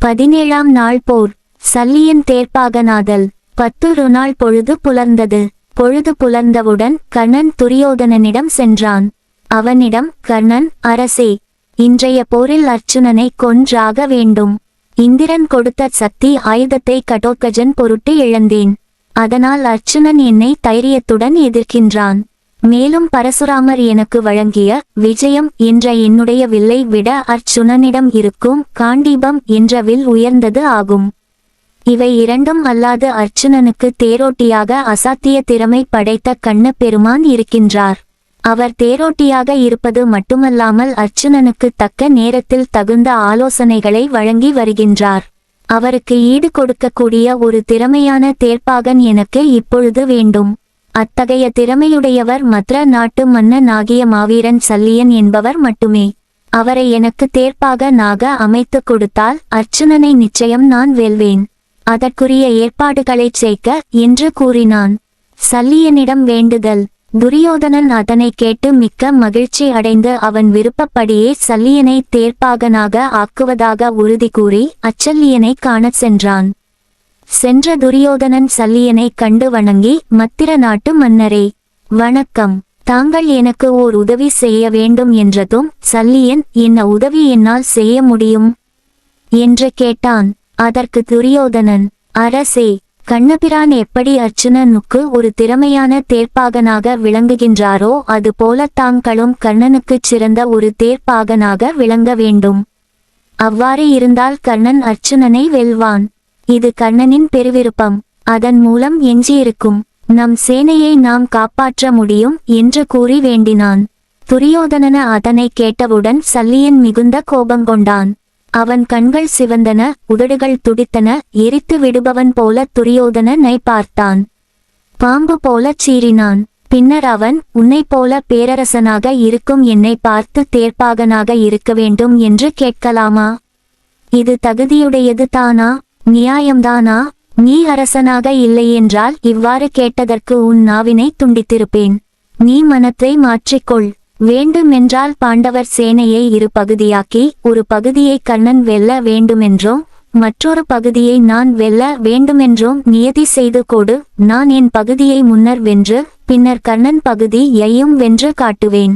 17ஆம் நாள் போர். சல்லியன் தேர்ப்பாகனாதல். 10 நாள் பொழுது புலர்ந்தது. பொழுது புலர்ந்தவுடன் கர்ணன் துரியோதனனிடம் சென்றான். அவனிடம், கர்ணன், அரசே, இன்றைய போரில் அர்ச்சுனனை கொன்றாக வேண்டும். இந்திரன் கொடுத்த சக்தி ஆயுதத்தை கடோத்கஜன் பொருட்டு இழந்தேன். அதனால் அர்ச்சுனன் என்னை தைரியத்துடன் எதிர்க்கின்றான். மேலும் பரசுராமர் எனக்கு வழங்கிய விஜயம் என்ற என்னுடைய வில்லை விட அர்ச்சுனனிடம் இருக்கும் காண்டீபம் என்ற வில் உயர்ந்தது ஆகும். இவை இரண்டும் அல்லாது அர்ச்சுனனுக்கு தேரோட்டியாக அசாத்திய திறமை படைத்த கண்ண பெருமான் இருக்கின்றார். அவர் தேரோட்டியாக இருப்பது மட்டுமல்லாமல் அர்ச்சுனனுக்கு தக்க நேரத்தில் தகுந்த ஆலோசனைகளை வழங்கி வருகின்றார். அவருக்கு ஈடு கொடுக்கக்கூடிய ஒரு திறமையான தேர்ப்பாகன் எனக்கு இப்பொழுது வேண்டும். அத்தகைய திறமையுடையவர் மத்ர நாட்டு மன்னனாகிய மாவீரன் சல்லியன் என்பவர் மட்டுமே. அவரை எனக்கு தேர்ப்பாகனாக அமைத்து கொடுத்தால் அர்ச்சுனனை நிச்சயம் நான் வெல்வேன். அதற்குரிய ஏற்பாடுகளைச் செய்க என்று கூறினான். சல்லியனிடம் வேண்டுதல். துரியோதனன் அதனை கேட்டு மிக்க மகிழ்ச்சி அடைந்து அவன் விருப்பப்படியே சல்லியனை தேர்ப்பாகனாக ஆக்குவதாக உறுதி கூறி அச்சல்லியனை காணச் சென்றான். சென்ற துரியோதனன் சல்லியனை கண்டு வணங்கி, மத்திர நாட்டு மன்னரே, வணக்கம். தாங்கள் எனக்கு ஓர் உதவி செய்ய வேண்டும் என்றதும் சல்லியன், என்ன உதவி என்னால் செய்ய முடியும் என்று கேட்டான். அதற்கு துரியோதனன், அரசே, கண்ணபிரான் எப்படி அர்ச்சுனனுக்கு ஒரு திறமையான தேர்ப்பாகனாக விளங்குகின்றாரோ அதுபோல தாங்களும் கர்ணனுக்குச் சிறந்த ஒரு தேர்ப்பாகனாக விளங்க வேண்டும். அவ்வாறு இருந்தால் கர்ணன் அர்ச்சுனனை வெல்வான். இது கர்ணனின் பெருவிருப்பம். அதன் மூலம் எஞ்சியிருக்கும் நம் சேனையை நாம் காப்பாற்ற முடியும் என்று கூறி வேண்டினான். துரியோதனன அதனை கேட்டவுடன் சல்லியன் மிகுந்த கோபங்கொண்டான். அவன் கண்கள் சிவந்தன, உதடுகள் துடித்தன. எரித்து விடுபவன் போல துரியோதனனை பார்த்தான். பாம்பு போலச் சீறினான். பின்னர் அவன், உன்னை போல பேரரசனாக இருக்கும் என்னை பார்த்து தேர்ப்பாகனாக இருக்க வேண்டும் என்று கேட்கலாமா? இது தகுதியுடையது தானா? நியாயம்தானா? நீ அரசனாக இல்லையென்றால் இவ்வாறு கேட்டதற்கு உன் நாவினை துண்டித்திருப்பேன். நீ மனத்தை மாற்றிக்கொள். வேண்டுமென்றால் பாண்டவர் சேனையை 2 பகுதியாக்கி ஒரு பகுதியை கர்ணன் வெல்ல வேண்டுமென்றோ மற்றொரு பகுதியை நான் வெல்ல வேண்டுமென்றோ நியதி செய்து கொடு. நான் என் பகுதியை முன்னர் வென்று பின்னர் கர்ணன் பகுதியையும் வென்று காட்டுவேன்.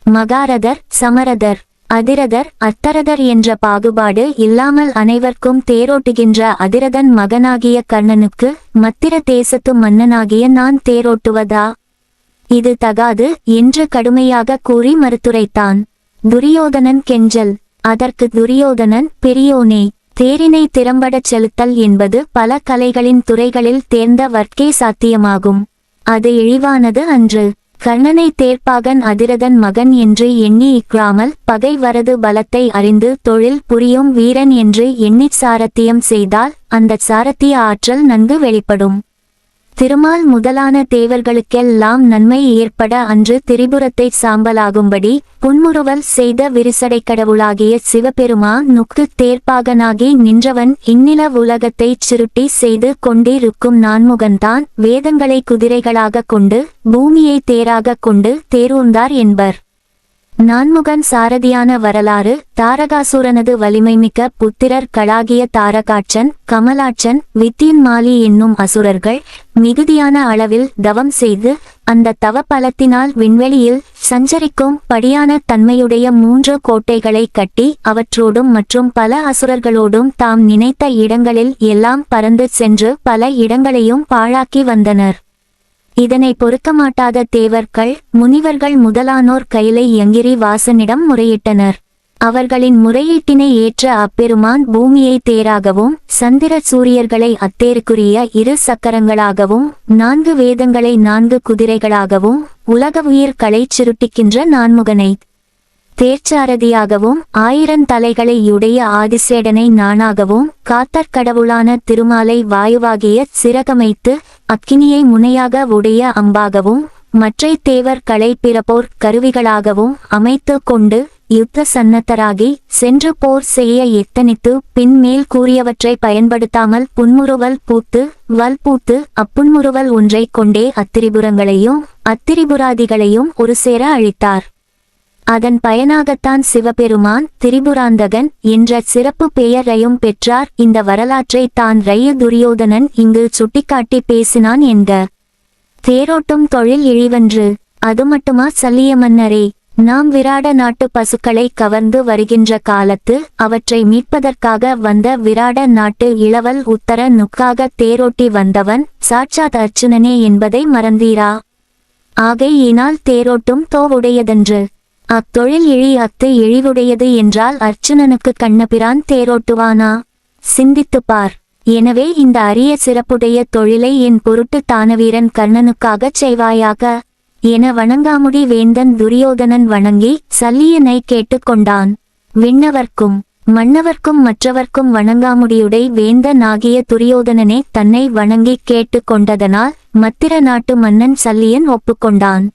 மகாரதர், சமரதர், அதிரதர், அத்தரதர் என்ற பாகுபாடு இல்லாமல் அனைவருக்கும் தேரோட்டுகின்ற அதிரதன் மகனாகிய கர்ணனுக்கு மத்திர தேசத்து மன்னனாகிய நான் தேரோட்டுவதா? இது தகாது என்று கடுமையாக கூறி மறுத்துரைத்தான். துரியோதனன் கெஞ்சல். அதற்கு துரியோதனன், பெரியோனே, தேரினை திறம்படச் செலுத்தல் என்பது பல கலைகளின் துறைகளில் தேர்ந்தவர்க்கே சாத்தியமாகும். அது இழிவானது அன்று. கர்ணனை தேர்ப்பாகன் அதிரதன் மகன் என்று எண்ணி இக்ராமல் பகை வரது பலத்தை அறிந்து தொழில் புரியும் வீரன் என்று எண்ணிச் சாரத்தியம் செய்தால் அந்த சாரத்திய ஆற்றல் நன்கு வெளிப்படும். திருமால் முதலான தேவர்களுக்கெல்லாம் நன்மை ஏற்பட அன்று திரிபுரத்தை சாம்பலாகும்படி புன்முறுவல் செய்த விரிசடைக் கடவுளாகிய சிவபெருமானுக்கு தேர்ப்பாகனாகி நின்றவன் இந்நில உலகத்தைச் சுருட்டி செய்து கொண்டிருக்கும் நான்முகன்தான் வேதங்களை குதிரைகளாக கொண்டு பூமியை தேராக கொண்டு தேரூர்ந்தார் என்பர். நான்முகன் சாரதியான வரலாறு. தாரகாசுரனது வலிமைமிக்க புத்திரர்களாகிய தாரகாட்சன், கமலாட்சன், வித்தியுன்மாலி என்னும் அசுரர்கள் மிகுதியான அளவில் தவம் செய்து அந்த தவ பலத்தினால் விண்வெளியில் சஞ்சரிக்கும் படியான தன்மையுடைய 3 கோட்டைகளை கட்டி அவற்றோடும் மற்றும் பல அசுரர்களோடும் தாம் நினைத்த இடங்களில் எல்லாம் பறந்து சென்று பல இடங்களையும் பாழாக்கி வந்தனர். இதனை பொறுக்கமாட்டாத தேவர்கள், முனிவர்கள் முதலானோர் கைலை யங்கிரி வாசனிடம் முறையிட்டனர். அவர்களின் முறையீட்டினை ஏற்ற அப்பெருமான் பூமியை தேராகவும் சந்திர சூரியர்களை அத்தேருக்குரிய 2 சக்கரங்களாகவும் 4 வேதங்களை 4 குதிரைகளாகவும் உலக உயிர்களைச் சுருட்டிக்கின்ற நான்முகனை தேர்ச்சாரதியாகவும் 1000 தலைகளையுடைய ஆதிசேடனை நானாகவும் காத்தற்கடவுளான திருமாலை வாயுவாகிய சிறகமைத்து அக்கினியை முனையாக உடைய அம்பாகவும் மற்றை தேவர்களை பிறப்போர் கருவிகளாகவும் அமைத்து கொண்டு யுத்த சன்னத்தராகி சென்று போர் செய்ய எத்தனித்து பின் மேல் கூறியவற்றை பயன்படுத்தாமல் புன்முறுவல் பூத்து வல்பூத்து அப்புன்முறுவல் ஒன்றை கொண்டே அத்திரிபுரங்களையும் அத்திரிபுராதிகளையும் ஒரு சேர அழித்தார். அதன் பயனாகத்தான் சிவபெருமான் திரிபுராந்தகன் என்ற சிறப்பு பெயரையும் பெற்றார். இந்த வரலாற்றை தான் துரியோதனன் இங்கு சுட்டிக்காட்டி பேசினான் என்க. தேரோட்டும் தொழில் இழிவன்று. அது மட்டுமா சல்லிய மன்னரே, நாம் விராட நாட்டு பசுக்களை கவர்ந்து வருகின்ற காலத்து அவற்றை மீட்பதற்காக வந்த விராட நாட்டு இளவல் உத்தர நுக்காக தேரோட்டி வந்தவன் சாட்சாத் அர்ச்சுனனே என்பதை மறந்தீரா? ஆகையினால் தேரோட்டும் தோவுடையதன்று. அத்தொழில் இழிவுடையது என்றால் அர்ச்சுனனுக்கு கண்ணபிரான் தேரோட்டுவானா? சிந்தித்துப்பார். எனவே இந்த அரிய சிறப்புடைய தொழிலை என் பொருட்டு தானவீரன் கர்ணனுக்காகச் செய்வாயாக என வணங்காமுடி வேந்தன் துரியோதனன் வணங்கி சல்லியனை கேட்டுக்கொண்டான். விண்ணவர்க்கும் மன்னவர்க்கும் மற்றவர்க்கும் வணங்காமுடியுடை வேந்தனாகிய துரியோதனனே தன்னை வணங்கி கேட்டுக்கொண்டதனால் மத்திர நாட்டு மன்னன் சல்லியன் ஒப்புக்கொண்டான்.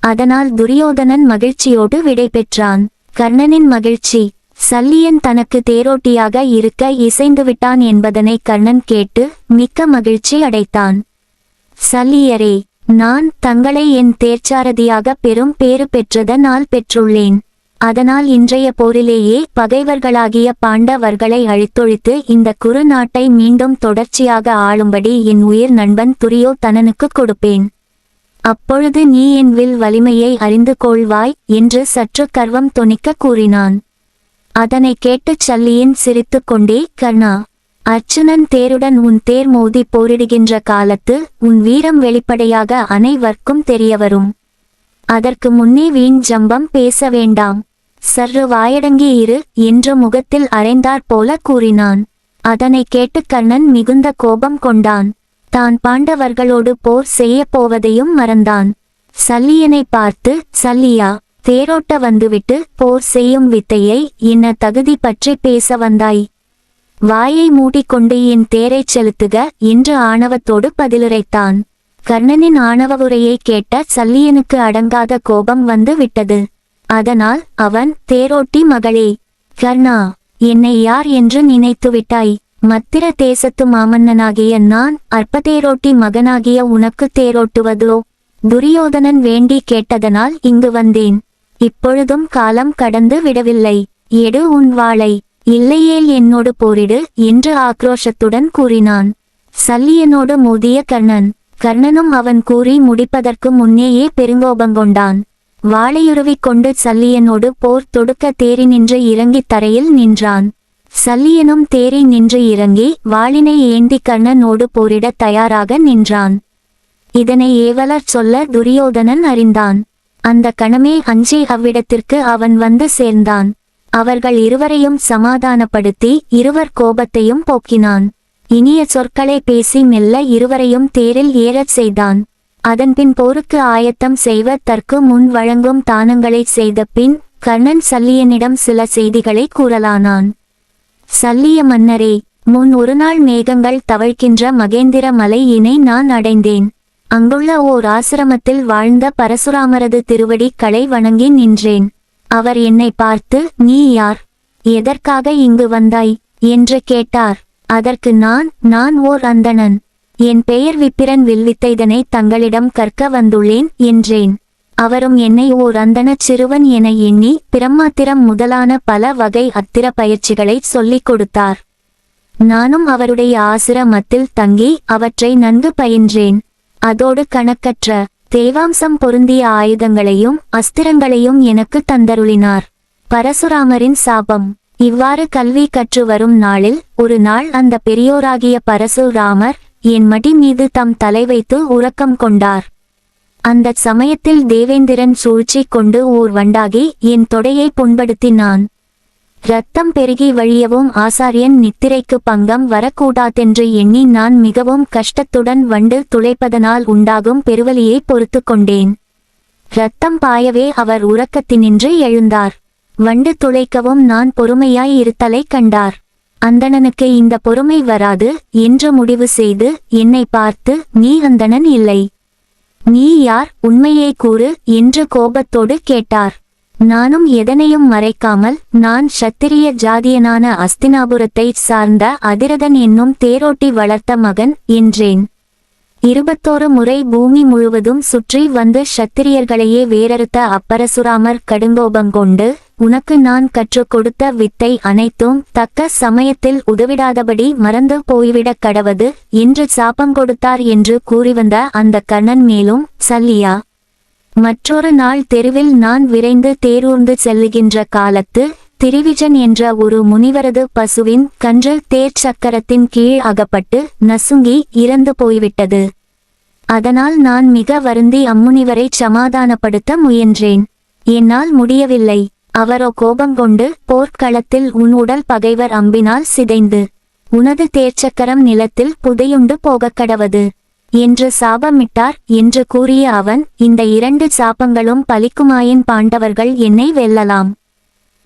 அதனால் துரியோதனன் மகிழ்ச்சியோடு விடை பெற்றான். கர்ணனின் மகிழ்ச்சி. சல்லியன் தனக்கு தேரோட்டியாக இருக்க இசைந்துவிட்டான் என்பதனை கர்ணன் கேட்டு மிக்க மகிழ்ச்சி அடைத்தான். சல்லியரே, நான் தங்களை என் தேர்ச்சாரதியாக பெரும் பேறு பெற்றதனால் பெற்றுள்ளேன். அதனால் இன்றைய போரிலேயே பகைவர்களாகிய பாண்டவர்களை அழித்தொழித்து இந்த குறு நாட்டை மீண்டும் தொடர்ச்சியாக ஆளும்படி என் உயிர் நண்பன் துரியோதனனுக்கு கொடுப்பேன். அப்பொழுது நீ என் வில் வலிமையை அறிந்து கொள்வாய் என்று சற்று கர்வம் தொனிக்க கூறினான். அதனை கேட்டுச் சல்லியன் சிரித்து கொண்டே, கர்ணா, அர்ச்சுனன் தேருடன் உன் தேர் மோதி போரிடுகின்ற காலத்து உன் வீரம் வெளிப்படையாக அனைவர்க்கும் தெரியவரும். அதற்கு முன்னே வீண் ஜம்பம் பேச வேண்டாம். சற்று வாயடங்கி இரு என்று முகத்தில் அரைந்தாற் போல கூறினான். அதனை கேட்டு கர்ணன் மிகுந்த கோபம் கொண்டான். தான் பாண்டவர்களோடு போர் செய்ய போவதையும் மறந்தான். சல்லியனை பார்த்து, சல்லியா, தேரோட்ட வந்துவிட்டு போர் செய்யும் வித்தையை என்ன தகுதி பற்றி பேச வந்தாய்? வாயை மூடிக்கொண்டு என் தேரைச் செலுத்துக என்று ஆணவத்தோடு பதிலுரைத்தான். கர்ணனின் ஆணவ உரையை கேட்ட சல்லியனுக்கு அடங்காத கோபம் வந்து விட்டது. அதனால் அவன், தேரோட்டி மகளே, கர்ணா, என்னை யார் என்று நினைத்து விட்டாய்? மத்திர தேசத்து மாமன்னனாகிய நான் அற்பதேரோட்டி மகனாகிய உனக்கு தேரோட்டுவதோ? துரியோதனன் வேண்டி கேட்டதனால் இங்கு வந்தேன். இப்பொழுதும் காலம் கடந்து விடவில்லை. எடு உன் வாளை, இல்லையேல் என்னோடு போரிடு என்று ஆக்ரோஷத்துடன் கூறினான். சல்லியனோடு மோதிய கர்ணனும் அவன் கூறி முடிப்பதற்கு முன்னேயே பெருங்கோபங்கொண்டான். வாளையுருவிக் கொண்டு சல்லியனோடு போர் தொடுக்க தேறி நின்று இறங்கி தரையில் நின்றான். சல்லியனும் தேறி நின்று இறங்கி வாளினை ஏந்தி கர்ணனோடு போரிட தயாராக நின்றான். இதனை ஏவலர் சொல்ல துரியோதனன் அறிந்தான். அந்த கணமே அஞ்சி அவ்விடத்திற்கு அவன் வந்து சேர்ந்தான். அவர்கள் இருவரையும் சமாதானப்படுத்தி இருவர் கோபத்தையும் போக்கினான். இனிய சொற்களை பேசி மெல்ல இருவரையும் தேரில் ஏறச் செய்தான். அதன்பின் போருக்கு ஆயத்தம் செய்வதற்கு முன் வழங்கும் தானங்களை செய்த பின் கர்ணன் சல்லியனிடம் சில செய்திகளை கூறலானான். சல்லிய மன்னரே, முன் ஒரு நாள் மேகங்கள் தவழ்கின்ற மகேந்திர மலையினை நான் அடைந்தேன். அங்குள்ள ஓர் ஆசிரமத்தில் வாழ்ந்த பரசுராமரது திருவடிகளை வணங்கி நின்றேன். அவர் என்னை பார்த்து, நீ யார், எதற்காக இங்கு வந்தாய் என்று கேட்டார். அதற்கு நான் ஓர் அந்தணன். என் பெயர் விப்பிரன் வில்வித்தைதனை தங்களிடம் கற்க வந்துள்ளேன் என்றேன். அவரும் என்னை ஓர் அந்தணச் சிறுவன் என எண்ணி பிரம்மாத்திரம் முதலான பல வகை அத்திர பயிற்சிகளை சொல்லிக் கொடுத்தார். நானும் அவருடைய ஆசிரமத்தில் தங்கி அவற்றை நன்கு பயின்றேன். அதோடு கணக்கற்ற தேவாம்சம் பொருந்திய ஆயுதங்களையும் அஸ்திரங்களையும் எனக்கு தந்தருளினார். பரசுராமரின் சாபம். இவ்வாறு கல்வி கற்று வரும் நாளில் ஒரு நாள் அந்த பெரியோராகிய பரசுராமர் என் மடி மீது தம் தலை வைத்து உறக்கம் கொண்டார். அந்த சமயத்தில் தேவேந்திரன் சூழ்ச்சி கொண்டு ஓர் வண்டாகி என் தொடையை புண்படுத்தினான். இரத்தம் பெருகி வழியவும் ஆசாரியன் நித்திரைக்கு பங்கம் வரக்கூடாதென்று எண்ணி நான் மிகவும் கஷ்டத்துடன் வண்டு துளைப்பதனால் உண்டாகும் பெருவலியை பொறுத்து கொண்டேன். இரத்தம் பாயவே அவர் உறக்கத்தினின்று எழுந்தார். வண்டு துளைக்கவும் நான் பொறுமையாய் இருத்தலை கண்டார். அந்தணனுக்கு இந்த பொறுமை வராது என்று முடிவு செய்து என்னை பார்த்து, நீ அந்தணன் இல்லை, நீ யார், உண்மையை கூறு என்று கோபத்தோடு கேட்டார். நானும் எதனையும் மறைக்காமல், நான் சத்திரிய ஜாதியனான அஸ்தினாபுரத்தை சார்ந்த அதிரதன் என்னும் தேரோட்டி வளர்த்த மகன் என்றேன். 21 முறை பூமி முழுவதும் சுற்றி வந்து சத்திரியர்களையே வேறறுத்த அப்பரசுராமர் கடுங்கோபங்கொண்டு, உனக்கு நான் கற்றுக் கொடுத்த வித்தை அனைத்தும் தக்க சமயத்தில் உதவிடாதபடி மறந்து போய்விடக் கடவது என்று சாபம் கொடுத்தார் என்று கூறிவந்த அந்த கர்ணன் மேலும், சல்லியா, மற்றொரு நாள் தெருவில் நான் விரைந்து தேரூர்ந்து செல்லுகின்ற காலத்து திரிவிஜன் என்ற ஒரு முனிவரது பசுவின் கன்று தேர் சக்கரத்தின் கீழ் அகப்பட்டு நசுங்கி இறந்து போய்விட்டது. அதனால் நான் மிக வருந்தி அம்முனிவரை சமாதானப்படுத்த முயன்றேன். என்னால் முடியவில்லை. அவரோ கோபங்கொண்டு, போர்க்களத்தில் உன் உடல் பகைவர் அம்பினால் சிதைந்து உனது தேர்ச்சக்கரம் நிலத்தில் புதையுண்டு போகக் கடவது என்று சாபமிட்டார் என்று கூறிய அவன், இந்த 2 சாபங்களும் பலிக்குமாயின் பாண்டவர்கள் என்னை வெல்லலாம்,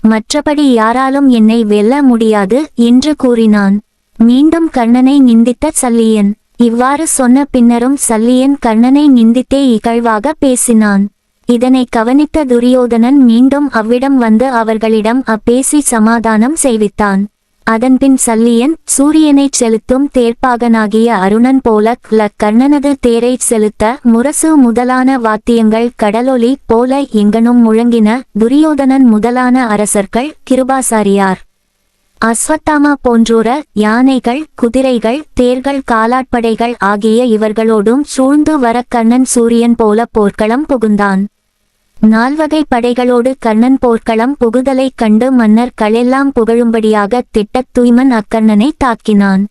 மற்றபடி யாராலும் என்னை வெல்ல முடியாது என்று கூறினான். மீண்டும் கர்ணனை நிந்தித்த சல்லியன். இவ்வாறு சொன்ன பின்னரும் சல்லியன் கர்ணனை நிந்தித்தே இகழ்வாக பேசினான். இதனை கவனித்த துரியோதனன் மீண்டும் அவ்விடம் வந்து அவர்களிடம் அப்பேசி சமாதானம் செய்வித்தான். அதன்பின் சல்லியன், சூரியனைச் செலுத்தும் தேர்ப்பாகனாகிய அருணன் போல கர்ணனது தேரைச் செலுத்த முரசு முதலான வாத்தியங்கள் கடலொலி போல எங்கனும் முழங்கின. துரியோதனன் முதலான அரசர்கள், கிருபாசாரியார், அஸ்வத்தாமா போன்றோர யானைகள், குதிரைகள், தேர்கள், காலாட்படைகள் ஆகிய இவர்களோடும் சூழ்ந்து வர கர்ணன் சூரியன் போல போர்க்களம் புகுந்தான். 4 படைகளோடு கர்ணன் போர்க்களம் புகுதலைக் கண்டு மன்னர்களெல்லாம் புகழும்படியாக திட்டத்துய்மன் அக்கர்ணனை தாக்கினான்.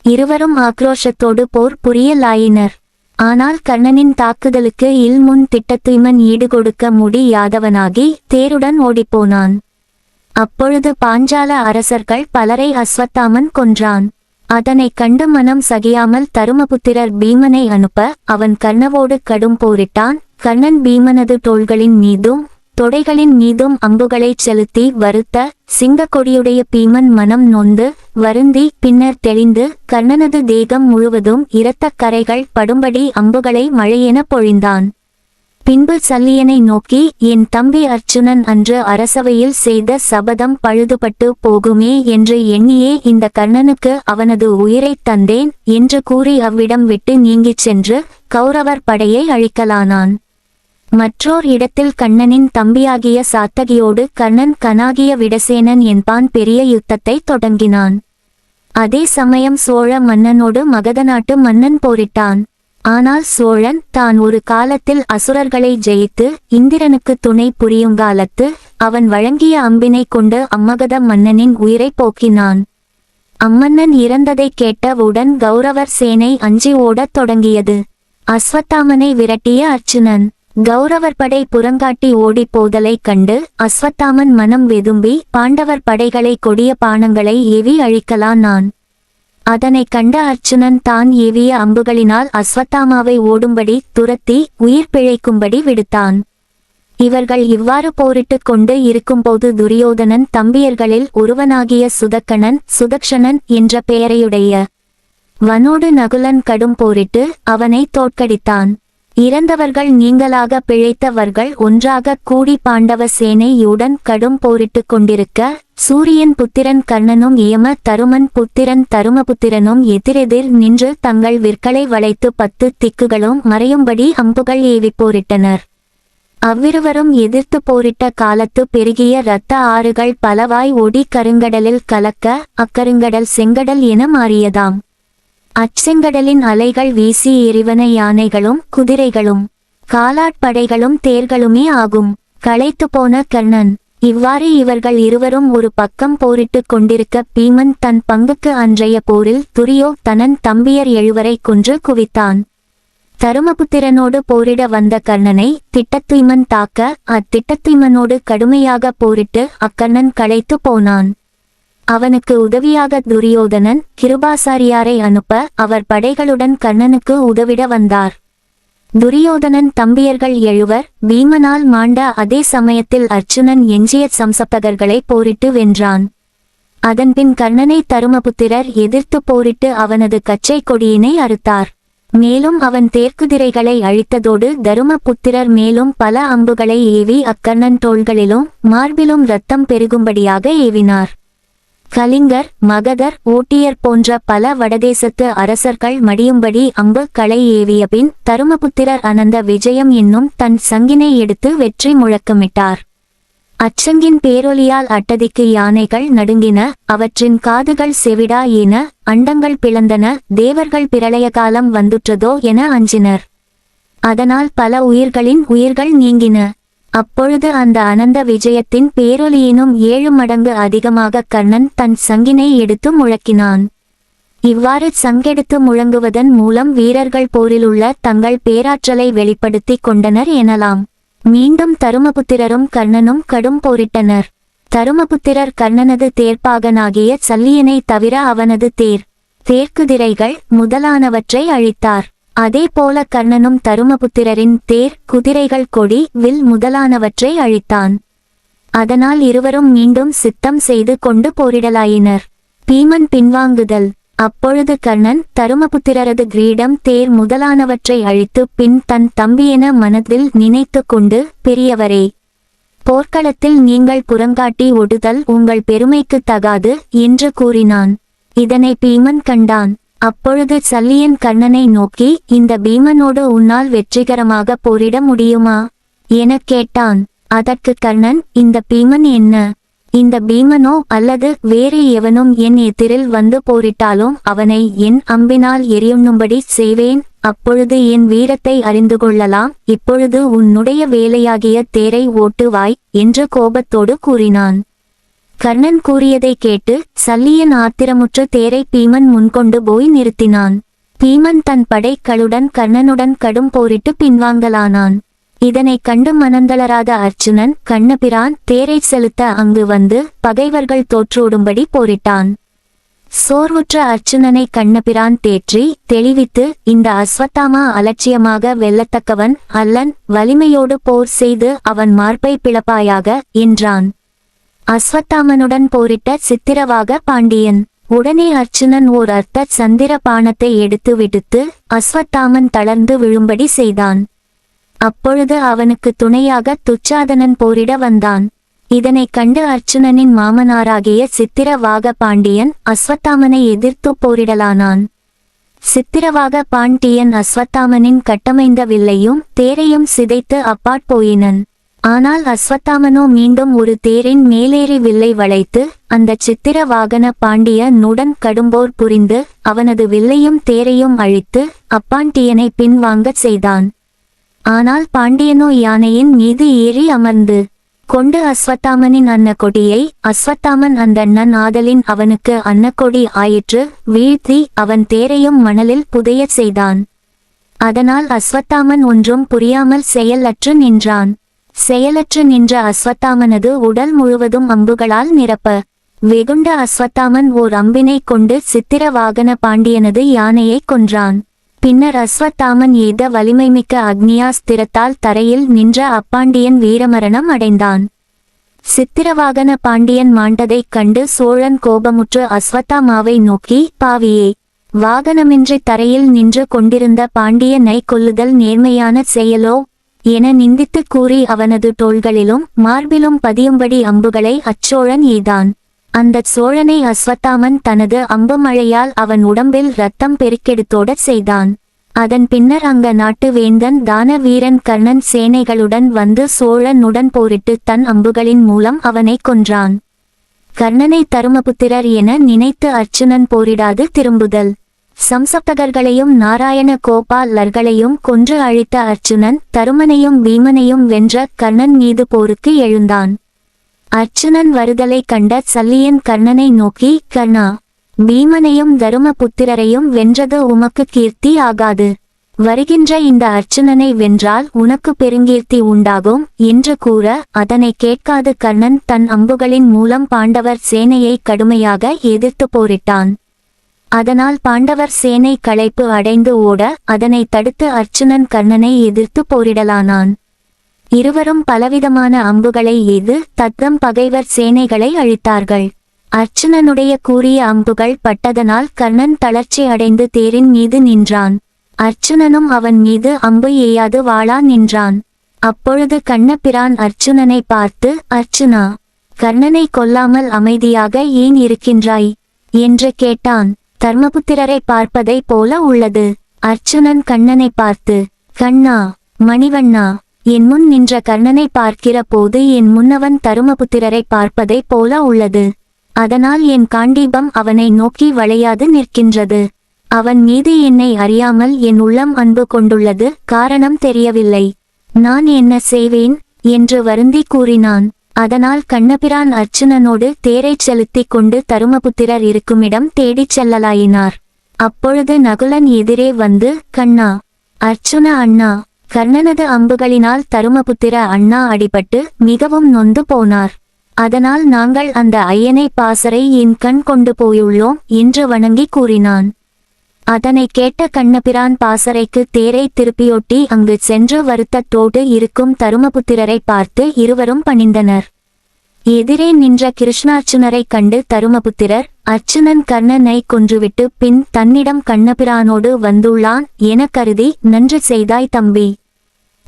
இருவரும் ஆக்ரோஷத்தோடு போர் புரியலாயினர். ஆனால் கர்ணனின் தாக்குதலுக்கு இல்முன் திட்டத்துய்மன் ஈடுகொடுக்க முடியாதவனாகி தேருடன் ஓடிப்போனான். அப்பொழுது பாஞ்சால அரசர்கள் பலரை அஸ்வத்தாமன் கொன்றான். அதனைக் கண்டு மனம் சகியாமல் தருமபுத்திரர் பீமனை அனுப்ப அவன் கர்ணவோடு கடும் போரிட்டான். கர்ணன் பீமனது தோள்களின் மீதும் தொடைகளின் மீதும் அம்புகளைச் செலுத்தி வருத்த சிங்கக்கொடியுடைய பீமன் மனம் நொந்து வருந்தி பின்னர் தெளிந்து கர்ணனது தேகம் முழுவதும் இரத்தக் கரைகள் படும்படி அம்புகளை மழையென பொழிந்தான். பின்பு சல்லியனை நோக்கி, என் தம்பி அர்ச்சுனன் அன்று அரசவையில் செய்த சபதம் பழுதுபட்டு போகுமே என்று எண்ணியே இந்த கர்ணனுக்கு அவனது உயிரைத் தந்தேன் என்று கூறி அவ்விடம் விட்டு நீங்கிச் சென்று கௌரவர் படையை அழிக்கலானான். மற்றோர் இடத்தில் கண்ணனின் தம்பியாகிய சாத்தகியோடு கர்ணன் கனாகிய விடசேனன் என்பான் பெரிய யுத்தத்தை தொடங்கினான். அதே சமயம் சோழ மன்னனோடு மகத நாட்டு மன்னன் போரிட்டான். ஆனால் சோழன் தான் ஒரு காலத்தில் அசுரர்களை ஜெயித்து இந்திரனுக்கு துணை புரியுங்காலத்து அவன் வழங்கிய அம்பினை கொண்டு அம்மகத மன்னனின் உயிரை போக்கினான். அம்மன்னன் இறந்ததைக் கேட்டவுடன் கௌரவர் சேனை அஞ்சி ஓடத் தொடங்கியது. அஸ்வத்தாமனை விரட்டிய அர்ச்சுனன் கௌரவர் படை புறங்காட்டி ஓடி போதலைக் கண்டு அஸ்வத்தாமன் மனம் வெதும்பி பாண்டவர் படைகளை கொடிய பானங்களை ஏவி அழிக்கலானான். அதனைக் கண்ட அர்ச்சுனன் தான் ஏவிய அம்புகளினால் அஸ்வத்தாமாவை ஓடும்படி துரத்தி உயிர் பிழைக்கும்படி விடுத்தான். இவர்கள் இவ்வாறு போரிட்டுக் கொண்டு இருக்கும்போது துரியோதனன் தம்பியர்களில் ஒருவனாகிய சுதக்ஷணன் என்ற பெயரையுடைய வனோடு நகுலன் கடும் போரிட்டு அவனை தோற்கடித்தான். இறந்தவர்கள் நீங்களாக பிழைத்தவர்கள் ஒன்றாக கூடி பாண்டவ சேனையுடன் கடும் போரிட்டுக் கொண்டிருக்க சூரியன் புத்திரன் கர்ணனும் இயம தருமன் புத்திரன் தருமபுத்திரனும் எதிரெதிர் நின்று தங்கள் விற்களை வளைத்து 10 திக்குகளும் மறையும்படி அம்புகள் ஏவி போரிட்டனர். அவ்விருவரும் எதிர்த்து போரிட்ட காலத்து பெருகிய இரத்த ஆறுகள் பலவாய் ஓடி கருங்கடலில் கலக்க அக்கருங்கடல் செங்கடல் என மாறியதாம். அச்செங்கடலின் அலைகள் வீசி எறிவன யானைகளும் குதிரைகளும் காலாட்படைகளும் தேர்களுமே ஆகும். களைத்து போன கர்ணன். இவ்வாறு இவர்கள் இருவரும் ஒரு பக்கம் போரிட்டுக் கொண்டிருக்க பீமன் தன் பங்குக்கு அன்றைய போரில் துரியோதனன் தம்பியர் 7 கொன்று குவித்தான். தருமபுத்திரனோடு போரிட வந்த கர்ணனை திட்டத்துய்மன் தாக்க அத்திட்டத்துய்மனோடு கடுமையாக போரிட்டு அக்கர்ணன் களைத்து போனான். அவனுக்கு உதவியாக துரியோதனன் கிருபாசாரியாரை அனுப்ப அவர் படைகளுடன் கர்ணனுக்கு உதவிட வந்தார். துரியோதனன் தம்பியர்கள் 7 பீமனால் மாண்ட அதே சமயத்தில் அர்ச்சுனன் எஞ்சிய சம்சப்தகர்களை போரிட்டு வென்றான். அதன்பின் கர்ணனை தருமபுத்திரர் எதிர்த்து போரிட்டு அவனது கச்சை கொடியினை அறுத்தார். மேலும் அவன் தேர்க்குதிரைகளை அழித்ததோடு தருமபுத்திரர் மேலும் பல அம்புகளை ஏவி அக்கர்ணன் தோள்களிலும் மார்பிலும் இரத்தம் பெருகும்படியாக ஏவினார். கலிங்கர், மகதர், ஓட்டியர் போன்ற பல வடதேசத்து அரசர்கள் மடியும்படி அம்பு களை ஏவிய பின் தருமபுத்திரர் அனந்த விஜயம் என்னும் தன் சங்கினை எடுத்து வெற்றி முழக்கமிட்டார். அச்சங்கின் பேரொலியால் அட்டதிக்கு யானைகள் நடுங்கின, அவற்றின் காதுகள் செவிடா என, அண்டங்கள் பிளந்தன, தேவர்கள் பிரளய காலம் வந்துற்றதோ என அஞ்சினர். அதனால் பல உயிர்கள் நீங்கின. அப்பொழுது அந்த அனந்த விஜயத்தின் பேரொலியினும் 7 மடங்கு அதிகமாக கர்ணன் தன் சங்கினை எடுத்து முழக்கினான். இவ்வாறு சங்கெடுத்து முழங்குவதன் மூலம் வீரர்கள் போரிலுள்ள தங்கள் பேராற்றலை வெளிப்படுத்தி கொண்டனர் எனலாம். மீண்டும் தருமபுத்திரரும் கர்ணனும் கடும் போரிட்டனர். தருமபுத்திரர் கர்ணனது தேர்ப்பாகனாகிய சல்லியனை தவிர அவனது தேர்க்குதிரைகள் முதலானவற்றை அழித்தார். அதே போல கர்ணனும் தருமபுத்திரரின் தேர், குதிரைகள், கொடி, வில் முதலானவற்றை அழித்தான். அதனால் இருவரும் மீண்டும் சித்தம் செய்து கொண்டு போரிடலாயினர். பீமன் பின்வாங்குதல். அப்பொழுது கர்ணன் தருமபுத்திரரது கிரீடம், தேர் முதலானவற்றை அழித்து பின் தன் தம்பியென மனதில் நினைத்து கொண்டு, பெரியவரே, போர்க்களத்தில் நீங்கள் புறங்காட்டி ஒடுதல் உங்கள் பெருமைக்கு தகாது என்று கூறினான். இதனை பீமன் கண்டான். அப்பொழுது சல்லியன் கர்ணனை நோக்கி, இந்த பீமனோடு உன்னால் வெற்றிகரமாக போரிட முடியுமா எனக் கேட்டான். அதற்கு கர்ணன், இந்த பீமன் என்ன? இந்த பீமனோ அல்லது வேறு எவனும் என் எதிரில் வந்து போரிட்டாலும் அவனை என் அம்பினால் எரியுண்ணும்படி செய்வேன். அப்பொழுது என் வீரத்தை அறிந்து கொள்ளலாம். இப்பொழுது உன்னுடைய வேலையாகிய தேரை ஓட்டுவாய் என்று கோபத்தோடு கூறினான். கர்ணன் கூறியதை கேட்டு சல்லியன் ஆத்திரமுற்று தேரை பீமன் முன்கொண்டு போய் நிறுத்தினான். பீமன் தன் படைகளுடன் கர்ணனுடன் கடும் போரிட்டு பின்வாங்கலானான். இதனை கண்டு மனந்தளராத அர்ச்சுனன், கண்ணபிரான் தேரை செலுத்த அங்கு வந்து பகைவர்கள் தோற்றோடும்படி போரிட்டான். சோர்வுற்ற அர்ச்சுனனை கண்ணபிரான் தேற்றி தெளிவித்து, இந்த அஸ்வத்தாமா அலட்சியமாக வெல்லத்தக்கவன் அல்லன், வலிமையோடு போர் செய்து அவன் மார்பை பிளப்பாயாக என்றான். அஸ்வத்தாமனுடன் போரிட்ட சித்திரவாக பாண்டியன். உடனே அர்ச்சுனன் ஓர் அர்த்த சந்திர பானத்தை எடுத்து விடுத்து அஸ்வத்தாமன் தளர்ந்து விழும்படி செய்தான். அப்பொழுது அவனுக்கு துணையாக துச்சாதனன் போரிட வந்தான். இதனை கண்டு அர்ச்சுனனின் மாமனாராகிய சித்திரவாக பாண்டியன் அஸ்வத்தாமனை எதிர்த்து போரிடலானான். சித்திரவாக பாண்டியன் அஸ்வத்தாமனின் கட்டமைந்த வில்லையும் தேரையும் சிதைத்து அப்பாற் போயினன். ஆனால் அஸ்வத்தாமனோ மீண்டும் ஒரு தேரின் மேலேறி வில்லை வளைத்து அந்த சித்திர வாகன பாண்டியனுடன் கடும்போர் புரிந்து அவனது வில்லையும் தேரையும் அழித்து அப்பாண்டியனை பின்வாங்கச் செய்தான். ஆனால் பாண்டியனோ யானையின் மீது ஏறி அமர்ந்து கொண்டு அஸ்வத்தாமனின் அன்னக்கொடியை, அஸ்வத்தாமன் அந்த அண்ணன் ஆதலின் அவனுக்கு அன்னக்கொடி ஆயிற்று, வீழ்த்தி அவன் தேரையும் மணலில் புதையச் செய்தான். அதனால் அஸ்வத்தாமன் ஒன்றும் புரியாமல் செயலற்று நின்றான். செயலற்று நின்ற அஸ்வத்தாமனது உடல் முழுவதும் அம்புகளால் நிரப்ப வெகுண்ட அஸ்வத்தாமன் ஓர் அம்பினை கொண்டு சித்திர வாகன பாண்டியனது யானையை கொன்றான். பின்னர் அஸ்வத்தாமன் எய்த வலிமைமிக்க அக்னியாஸ்திரத்தால் தரையில் நின்ற அப்பாண்டியன் வீரமரணம் அடைந்தான். சித்திரவாகன பாண்டியன் மாண்டதைக் கண்டு சோழன் கோபமுற்று அஸ்வத்தாமாவை நோக்கி, பாவியே, வாகனமின்றி தரையில் நின்று கொண்டிருந்த பாண்டியனை கொல்லுதல் நேர்மையான செயலோ என நிந்தித்து கூறி அவனது தோள்களிலும் மார்பிலும் பதியும்படி அம்புகளை அச்சோழன் எய்தான். அந்தச் சோழனை அஸ்வத்தாமன் தனது அம்பு மழையால் அவன் உடம்பில் இரத்தம் பெருக்கெடுத்தோடச் செய்தான். அதன் பின்னர் அங்க நாட்டு வேந்தன் தான வீரன் கர்ணன் சேனைகளுடன் வந்து சோழனுடன் போரிட்டு தன் அம்புகளின் மூலம் அவனை கொன்றான். கர்ணனை தருமபுத்திரர் என நினைத்து அர்ச்சுனன் போரிடாது திரும்புதல். சம்சப்தகர்களையும் நாராயண கோபாலர்களையும் கொன்று அழித்த அர்ச்சுனன் தருமனையும் பீமனையும் வென்ற கர்ணன் மீது போருக்கு எழுந்தான். அர்ச்சுனன் வருதலை கண்ட சல்லியன் கர்ணனை நோக்கி, கர்ணா, பீமனையும் தருமபுத்திரரையும் வென்றது உமக்கு கீர்த்தி ஆகாது. வருகின்ற இந்த அர்ச்சுனனை வென்றால் உனக்கு பெருங்கீர்த்தி உண்டாகும் என்று கூற, அதனை கேட்காது கர்ணன் தன் அம்புகளின் மூலம் பாண்டவர் சேனையை கடுமையாக எதிர்த்து போரிட்டான். அதனால் பாண்டவர் சேனை களைப்பு அடைந்து ஓட அதனை தடுத்து அர்ச்சுனன் கர்ணனை எதிர்த்து போரிடலானான். இருவரும் பலவிதமான அம்புகளை எய்து தத்தம் பகைவர் சேனைகளை அழித்தார்கள். அர்ச்சுனனுடைய கூறிய அம்புகள் பட்டதனால் கர்ணன் தளர்ச்சி அடைந்து தேரின் மீது நின்றான். அர்ச்சுனனும் அவன் மீது அம்பு எய்யாது வாளா நின்றான். அப்பொழுது கண்ணபிரான் அர்ச்சுனனை பார்த்து, அர்ச்சுனா, கர்ணனை கொல்லாமல் அமைதியாக ஏன் இருக்கின்றாய் என்று கேட்டான். தர்மபுத்திரரை பார்ப்பதை போல உள்ளது. அர்ச்சுனன் கண்ணனை பார்த்து, கண்ணா, மணிவண்ணா, என் முன் நின்ற கர்ணனை பார்க்கிற போது என் முன்னவன் தருமபுத்திரரை பார்ப்பதை போல உள்ளது. அதனால் என் காண்டீபம் அவனை நோக்கி வளையாது நிற்கின்றது. அவன் மீது என்னை அறியாமல் என் உள்ளம் அன்பு கொண்டுள்ளது, காரணம் தெரியவில்லை. நான் என்ன செய்வேன் என்று வருந்தி கூறினான். அதனால் கண்ணபிரான் அர்ச்சுனனோடு தேரைச் செலுத்திக் கொண்டு தருமபுத்திரர் இருக்குமிடம் தேடிச் செல்லலாயினார். அப்பொழுது நகுலன் எதிரே வந்து, கண்ணா, அர்ச்சுன அண்ணா, கர்ணனது அம்புகளினால் தருமபுத்திர அண்ணா அடிபட்டு மிகவும் நொந்து போனார். அதனால் நாங்கள் அந்த ஐயனை பாசறை என் கண் கொண்டு போயுள்ளோம் என்று வணங்கி கூறினான். அதனை கேட்ட கண்ணபிரான் பாசறைக்கு தேரை திருப்பியொட்டி அங்கு சென்று வருத்தத்தோடு இருக்கும் தருமபுத்திரரை பார்த்து இருவரும் பணிந்தனர். எதிரே நின்ற கிருஷ்ணார்ச்சுனரை கண்டு தருமபுத்திரர், அர்ச்சுனன் கர்ணனை கொன்றுவிட்டு பின் தன்னிடம் கண்ணபிரானோடு வந்துள்ளான் என கருதி, நன்று செய்தாய் தம்பி,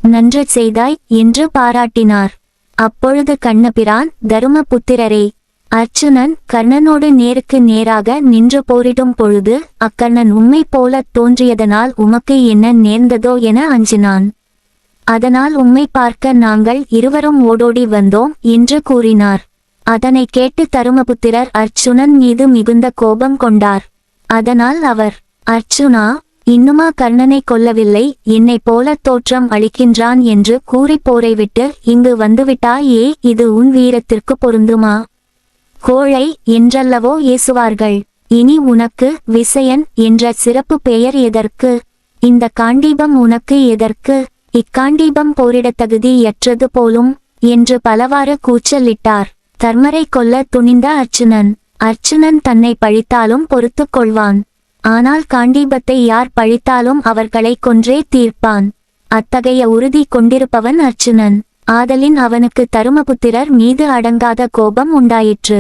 நன்று செய்தாய் என்று பாராட்டினார். அப்பொழுது கண்ணபிரான், தருமபுத்திரரே, அர்ச்சுனன் கர்ணனோடு நேருக்கு நேராக நின்று போரிடும் பொழுது அக்கர்ணன் உம்மை போல தோன்றியதனால் உமக்கு என்ன நேர்ந்ததோ என அஞ்சினான். அதனால் உம்மை பார்க்க நாங்கள் இருவரும் ஓடோடி வந்தோம் என்று கூறினார். அதனை கேட்டு தருமபுத்திரர் அர்ச்சுனன் மீது மிகுந்த கோபம் கொண்டார். அதனால் அவர், அர்ச்சுனா, இன்னுமா கர்ணனை கொல்லவில்லை, என்னை போல தோற்றம் அளிக்கின்றான் என்று கூறி போரை விட்டு இங்கு வந்துவிட்டாயே, இது உன் வீரத்திற்கு பொருந்துமா? கோழை என்றல்லவோ ஏசுவார்கள். இனி உனக்கு விசயன் என்ற சிறப்பு பெயர் எதற்கு? இந்த காண்டீபம் உனக்கு எதற்கு? இக்காண்டீபம் போரிடத் தகுதியற்றது போலும் என்று பலவாறு கூச்சலிட்டார். தர்மரை கொல்ல துணிந்த அர்ச்சுனன் தன்னை பழித்தாலும் பொறுத்து கொள்வான். ஆனால் காண்டீபத்தை யார் பழித்தாலும் அவர்களை கொன்றே தீர்ப்பான். அத்தகைய உறுதி கொண்டிருப்பவன் அர்ச்சுனன். ஆதலின் அவனுக்கு தருமபுத்திரர் மீது அடங்காத கோபம் உண்டாயிற்று.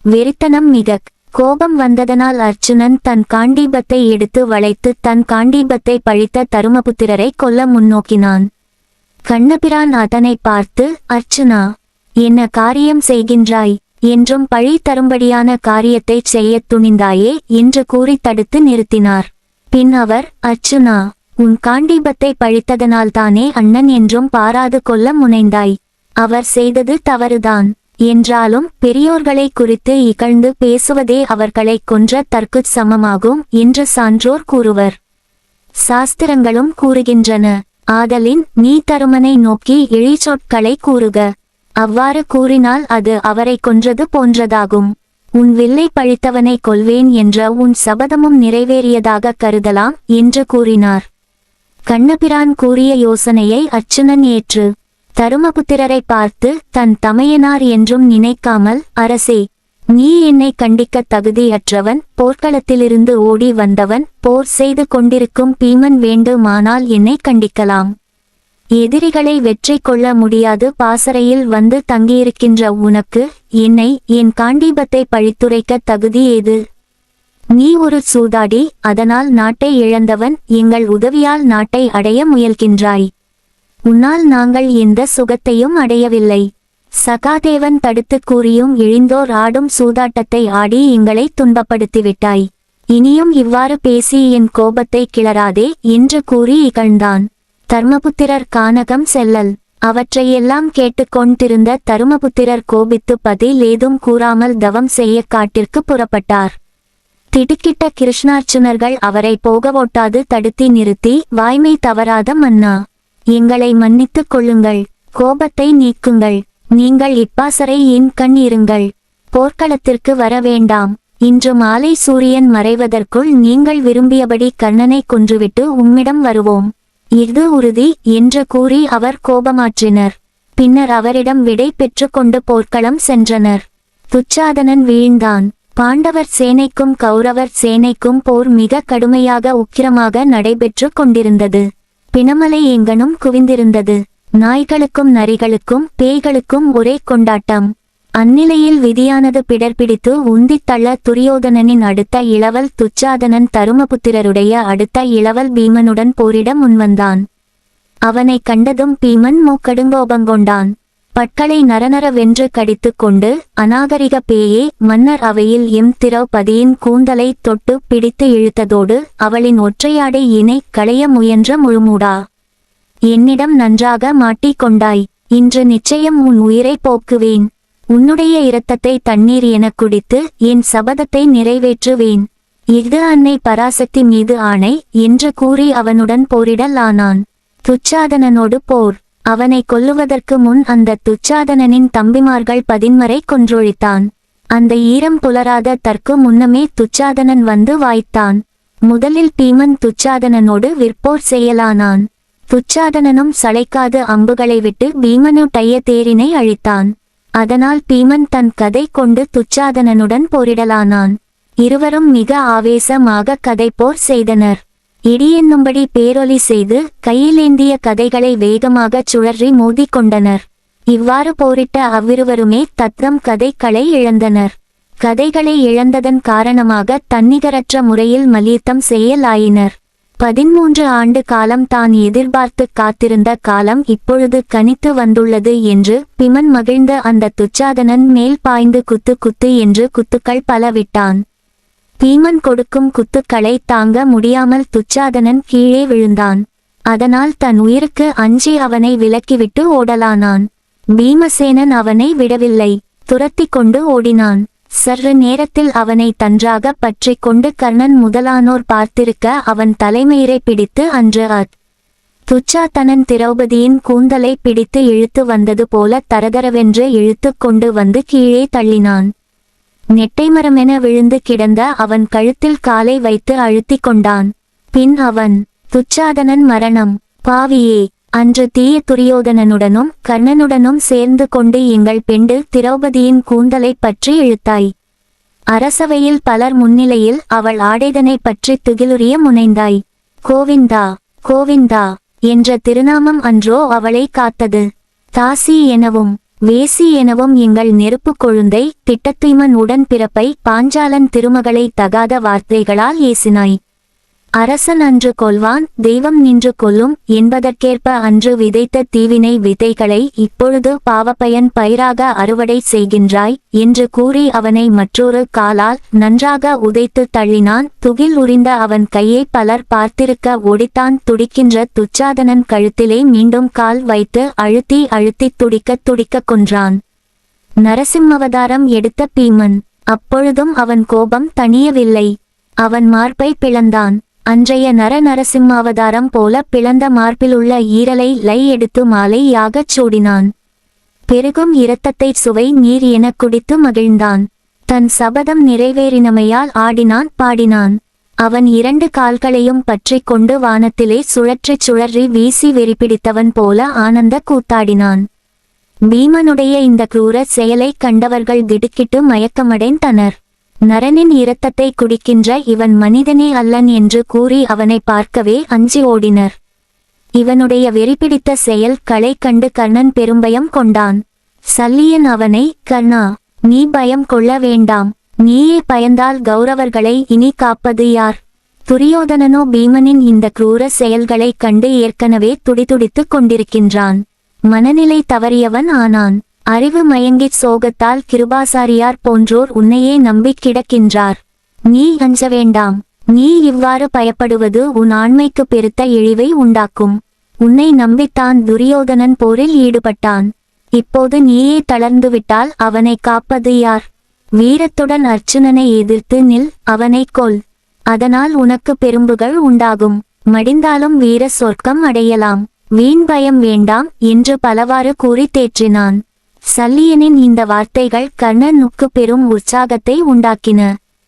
வெறித்தனம் மிக கோபம் வந்ததனால் அர்ச்சுனன் தன் காண்டீபத்தை எடுத்து வளைத்து தன் காண்டீபத்தை பழித்த தருமபுத்திரரை கொல்ல முன்னோக்கினான். கண்ணபிரான் அதனை பார்த்து, அர்ச்சுனா, என்ன காரியம் செய்கின்றாய் என்றும் பழி தரும்படியான காரியத்தை செய்யத் துணிந்தாயே என்று கூறி தடுத்து நிறுத்தினார். பின் அவர், அர்ச்சுனா, உன் காண்டீபத்தை பழித்ததனால்தானே அண்ணன் என்றும் பாராது கொல்ல முனைந்தாய். அவர் செய்தது தவறுதான். என்றாலும் பெரியோர்களை குறித்து இகழ்ந்து பேசுவதே அவர்களை கொன்ற தற்குச் சமமாகும் என்று சான்றோர் கூறுவர். சாஸ்திரங்களும் கூறுகின்றன. ஆதலின் நீ தருமனை நோக்கி இழிச்சொற்களை கூறுக. அவ்வாறு கூறினால் அது அவரை கொன்றது போன்றதாகும். உன் வில்லை பழித்தவனை கொல்வேன் என்ற உன் சபதமும் நிறைவேறியதாக கருதலாம் என்று கூறினார். கண்ணபிரான் கூறிய யோசனையை அர்ச்சுனன் ஏற்று தருமபுத்திரரை பார்த்து, தன் தமையனார் என்றும் நினைக்காமல், அரசே, நீ என்னை கண்டிக்க தகுதியற்றவன், போர்க்களத்திலிருந்து ஓடி வந்தவன், போர் செய்து கொண்டிருக்கும் பீமன் வேண்டுமானால் என்னை கண்டிக்கலாம். எதிரிகளை வெற்றி கொள்ள முடியாது பாசறையில் வந்து தங்கியிருக்கின்ற உனக்கு என்னை என் காண்டீபத்தை பழித்துரைக்க தகுதி ஏது? நீ ஒரு சூதாடி, அதனால் நாட்டை இழந்தவன், எங்கள் உதவியால் நாட்டை அடைய முயல்கின்றாய். உன்னால் நாங்கள் எந்த சுகத்தையும் அடையவில்லை. சகாதேவன் தடுத்து கூறியும் இழிந்தோர் ஆடும் சூதாட்டத்தை ஆடி எங்களை துன்பப்படுத்திவிட்டாய். இனியும் இவ்வாறு பேசி என் கோபத்தை கிளறாதே என்று கூறி இகழ்ந்தான். தர்மபுத்திரர் கானகம் செல்லல். அவற்றையெல்லாம் கேட்டுக்கொண்டிருந்த தருமபுத்திரர் கோபித்து பதில் ஏதும் கூறாமல் தவம் செய்ய காட்டிற்கு புறப்பட்டார். திடுக்கிட்ட கிருஷ்ணார்ச்சுனர்கள் அவரை போகவோட்டாது தடுத்தி நிறுத்தி, வாய்மை தவறாத மன்னா, எங்களை மன்னித்துக் கொள்ளுங்கள், கோபத்தை நீக்குங்கள், நீங்கள் இப்பாசறை என் கண் இருங்கள், போர்க்களத்திற்கு வர வேண்டாம். இன்று மாலை சூரியன் மறைவதற்குள் நீங்கள் விரும்பியபடி கர்ணனை கொன்றுவிட்டு உம்மிடம் வருவோம். இது உறுதி என்று கூறி அவர் கோபமாற்றினர். பின்னர் அவரிடம் விடை பெற்று கொண்டு போர்க்களம் சென்றனர். துச்சாதனன் வீழ்ந்தான். பாண்டவர் சேனைக்கும் கௌரவர் சேனைக்கும் போர் மிக கடுமையாக உக்கிரமாக நடைபெற்று கொண்டிருந்தது. பிணமலை எங்கனும் குவிந்திருந்தது. நாய்களுக்கும் நரிகளுக்கும் பேய்களுக்கும் ஒரே கொண்டாட்டம். அந்நிலையில் விதியானது பிடர்பிடித்து உந்தித் தள்ள துரியோதனனின் அடுத்த இளவல் துச்சாதனன் தருமபுத்திரருடைய அடுத்த இளவல் பீமனுடன் போரிட முன்வந்தான். அவனை கண்டதும் பீமன் மூக்கடுங்கோபங்கொண்டான். பற்களை நரநரவென்று கடித்து கொண்டு, அநாகரிக பேயே, மன்னர் அவையில் எம் திரௌபதியின் கூந்தலை தொட்டு பிடித்து இழுத்ததோடு அவளின் ஒற்றையாடை இணை களைய முயன்ற முழுமூடா, என்னிடம் நன்றாக மாட்டிக் கொண்டாய். இன்று நிச்சயம் உன் உயிரை போக்குவேன். உன்னுடைய இரத்தத்தை தண்ணீர் எனக் குடித்து என் சபதத்தை நிறைவேற்றுவேன். இது அன்னை பராசக்தி மீது ஆணை என்று கூறி அவனுடன் போரிடல் ஆனான். துச்சாதனனோடு போர். அவனை கொல்லுவதற்கு முன் அந்த துச்சாதனனின் தம்பிமார்கள் 10 கொன்றொழித்தான். அந்த ஈரம் புலராத தற்கு முன்னமே துச்சாதனன் வந்து வாய்த்தான். முதலில் பீமன் துச்சாதனனோடு விற்போர் செய்யலானான். துச்சாதனனும் சளைக்காது அம்புகளை விட்டு பீமனுடைய தேரினை அழித்தான். அதனால் பீமன் தன் கதை கொண்டு துச்சாதனனுடன் போரிடலானான். இருவரும் மிக ஆவேசமாக கதைப்போர் செய்தனர். இடியென்னும்படி பேரொலி செய்து கையிலேந்திய கதைகளை வேகமாகச் சுழற்றி மோதிக்கொண்டனர். இவ்வாறு போரிட்ட அவ்விருவருமே தத்தம் கதைகளை இழந்தனர். கதைகளை இழந்ததன் காரணமாக தன்னிகரற்ற முறையில் மல்யுத்தம் செய்யலாயினர். 13 ஆண்டு காலம் தான் எதிர்பார்த்து காத்திருந்த காலம் இப்பொழுது கனித்து வந்துள்ளது என்று பீமன் மகிழ்ந்த அந்த துச்சாதனன் மேல் பாய்ந்து குத்து குத்து என்று குத்துக்கள் பல விட்டான். பீமன் கொடுக்கும் குத்துக்களை தாங்க முடியாமல் துச்சாதனன் கீழே விழுந்தான். அதனால் தன் உயிருக்கு அஞ்சி அவனை விலக்கிவிட்டு ஓடலானான். பீமசேனன் அவனை விடவில்லை. துரத்தி கொண்டு ஓடினான். சற்று நேரத்தில் அவனை தன்றாக பற்றி கொண்டு கர்ணன் முதலானோர் பார்த்திருக்க அவன் தலைமயிரை பிடித்து அன்று துச்சாதனன் திரௌபதியின் கூந்தலை பிடித்து இழுத்து வந்தது போல தரதரவென்று இழுத்து கொண்டு வந்து கீழே தள்ளினான். நெட்டைமரமென விழுந்து கிடந்த அவன் கழுத்தில் காலை வைத்து அழுத்தி கொண்டான். பின் அவன் துச்சாதனன் மரணம். பாவியே, அன்று தீய துரியோதனனுடனும் கர்ணனுடனும் சேர்ந்து கொண்டு எங்கள் பெண்டு திரௌபதியின் கூந்தலை பற்றி இழுத்தாய். அரசவையில் பலர் முன்னிலையில் அவள் ஆடைதனை பற்றி துகிலுரிய முனைந்தாய். கோவிந்தா கோவிந்தா என்ற திருநாமம் அன்றோ அவளை காத்தது. தாசி எனவும் வேசி எனவும் எங்கள் நெருப்பு கொழுந்தை திட்டத்துய்மன் உடன் பிறப்பை பாஞ்சாலன் திருமகளை தகாத வார்த்தைகளால் ஏசினாய். அரசன் அன்று கொல்வான், தெய்வம் நின்று கொல்லும் என்பதற்கேற்ப அன்று விதைத்த தீவினை விதைகளை இப்பொழுது பாவப்பயன் பயிராக அறுவடை செய்கின்றாய் என்று கூறி அவனை மற்றொரு காலால் நன்றாக உதைத்து தள்ளினான். துகில் உரிந்த அவன் கையை பலர் பார்த்திருக்க ஒடித்தான். துடிக்கின்ற துச்சாதனன் கழுத்திலே மீண்டும் கால் வைத்து அழுத்தி அழுத்தி துடிக்க துடிக்க கொன்றான். நரசிம்மவதாரம் எடுத்த பீமன். அப்பொழுதும் அவன் கோபம் தணியவில்லை. அவன் மார்பை பிளந்தான். அன்றைய நரசிம்மாவதாரம் போல பிளந்த மார்பிலுள்ள ஈரலை லை எடுத்து மாலையாகச் சூடினான். பெருகும் இரத்தத்தை சுவை நீர் எனக் குடித்து மகிழ்ந்தான். தன் சபதம் நிறைவேறினமையால் ஆடினான் பாடினான். அவன் 2 கால்களையும் பற்றி கொண்டு வானத்திலே சுழற்றி சுழறி வீசி வெறிபிடித்தவன் போல ஆனந்த கூத்தாடினான். பீமனுடைய இந்த குரூர செயலை கண்டவர்கள் திடுக்கிட்டு மயக்கமடைந்தனர். நரனின் இரத்தத்தை குடிக்கின்ற இவன் மனிதனே அல்லன் என்று கூறி அவனை பார்க்கவே அஞ்சி ஓடினர். இவனுடைய வெறிபிடித்த செயல் களை கண்டு கர்ணன் பெரும்பயம் கொண்டான். சல்லியன் அவனை, கர்ணா, நீ பயம் கொள்ள வேண்டாம். நீயே பயந்தால் கௌரவர்களை இனி காப்பது யார்? துரியோதனனோ பீமனின் இந்த குரூர செயல்களை கண்டு ஏற்கனவே துடிதுடித்து கொண்டிருக்கின்றான். மனநிலை தவறியவன் ஆனான். அறிவு மயங்கிச் சோகத்தால் கிருபாசாரியார் போன்றோர் உன்னையே நம்பிக் கிடக்கின்றார். நீ அஞ்ச வேண்டாம். நீ இவ்வாறு பயப்படுவது உன் ஆண்மைக்கு பெருத்த இழிவை உண்டாக்கும். உன்னை நம்பித்தான் துரியோதனன் போரில் ஈடுபட்டான். இப்போது நீயே தளர்ந்துவிட்டால் அவனை காப்பது யார்? வீரத்துடன் அர்ச்சுனனை எதிர்த்து நில், அவனை கொல். அதனால் உனக்கு பெரும்புகள் உண்டாகும். மடிந்தாலும் வீர சொர்க்கம் அடையலாம். வீண் பயம் வேண்டாம் என்று பலவாறு கூறி தேற்றினான். சல்லியனின் இந்த வார்த்தைகள் கர்ணனுக்கு பெரும் உற்சாகத்தை உண்டாக்கின.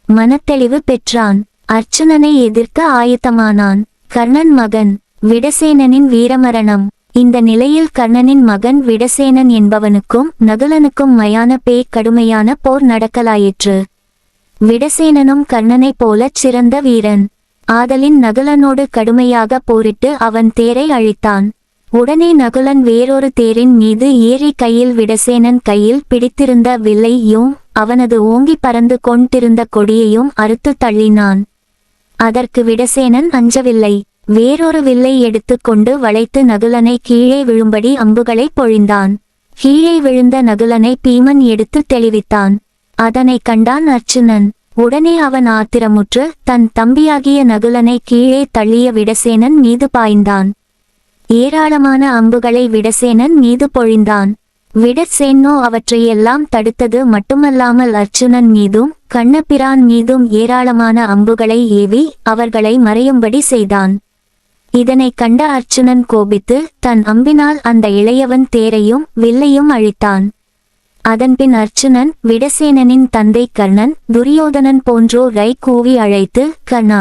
மனத்தெளிவு பெற்றான். அர்ச்சுனனை எதிர்க்க ஆயத்தமானான். கர்ணன் மகன் விடசேனனின் வீரமரணம். இந்த நிலையில் கர்ணனின் மகன் விடசேனன் என்பவனுக்கும் நகுலனுக்கும் மயான கடுமையான போர் நடக்கலாயிற்று. விடசேனனும் கர்ணனைப் போலச் சிறந்த வீரன். ஆதலின் நகுலனோடு கடுமையாக போரிட்டு அவன் தேரை அழித்தான். உடனே நகுலன் வேறொரு தேரின் மீது ஏறி கையில் விடசேனன் கையில் பிடித்திருந்த வில்லையும் அவனது ஓங்கி பறந்து கொண்டிருந்த கொடியையும் அறுத்து தள்ளினான். அதற்கு விடசேனன் அஞ்சவில்லை. வேறொரு வில்லை எடுத்து கொண்டு வளைத்து நகுலனை கீழே விழும்படி அம்புகளை பொழிந்தான். கீழே விழுந்த நகுலனை பீமன் எடுத்து தெளிவித்தான். அதனை கண்டான் அர்ச்சுனன். உடனே அவன் ஆத்திரமுற்று தன் தம்பியாகிய நகுலனை கீழே தள்ளிய விடசேனன் மீது பாய்ந்தான். ஏராளமான அம்புகளை விடசேனன் மீது பொழிந்தான். விடசேனோ அவற்றையெல்லாம் தடுத்தது மட்டுமல்லாமல் அர்ச்சுனன் மீதும் கண்ணபிரான் மீதும் ஏராளமான அம்புகளை ஏவி அவர்களை மறையும்படி செய்தான். இதனை கண்ட அர்ச்சுனன் கோபித்து தன் அம்பினால் அந்த இளையவன் தேரையும் வில்லையும் அழித்தான். அதன்பின் அர்ச்சுனன் விடசேனனின் தந்தை கர்ணன் துரியோதனன் போன்றோரை கூவி அழைத்து, கர்ணா,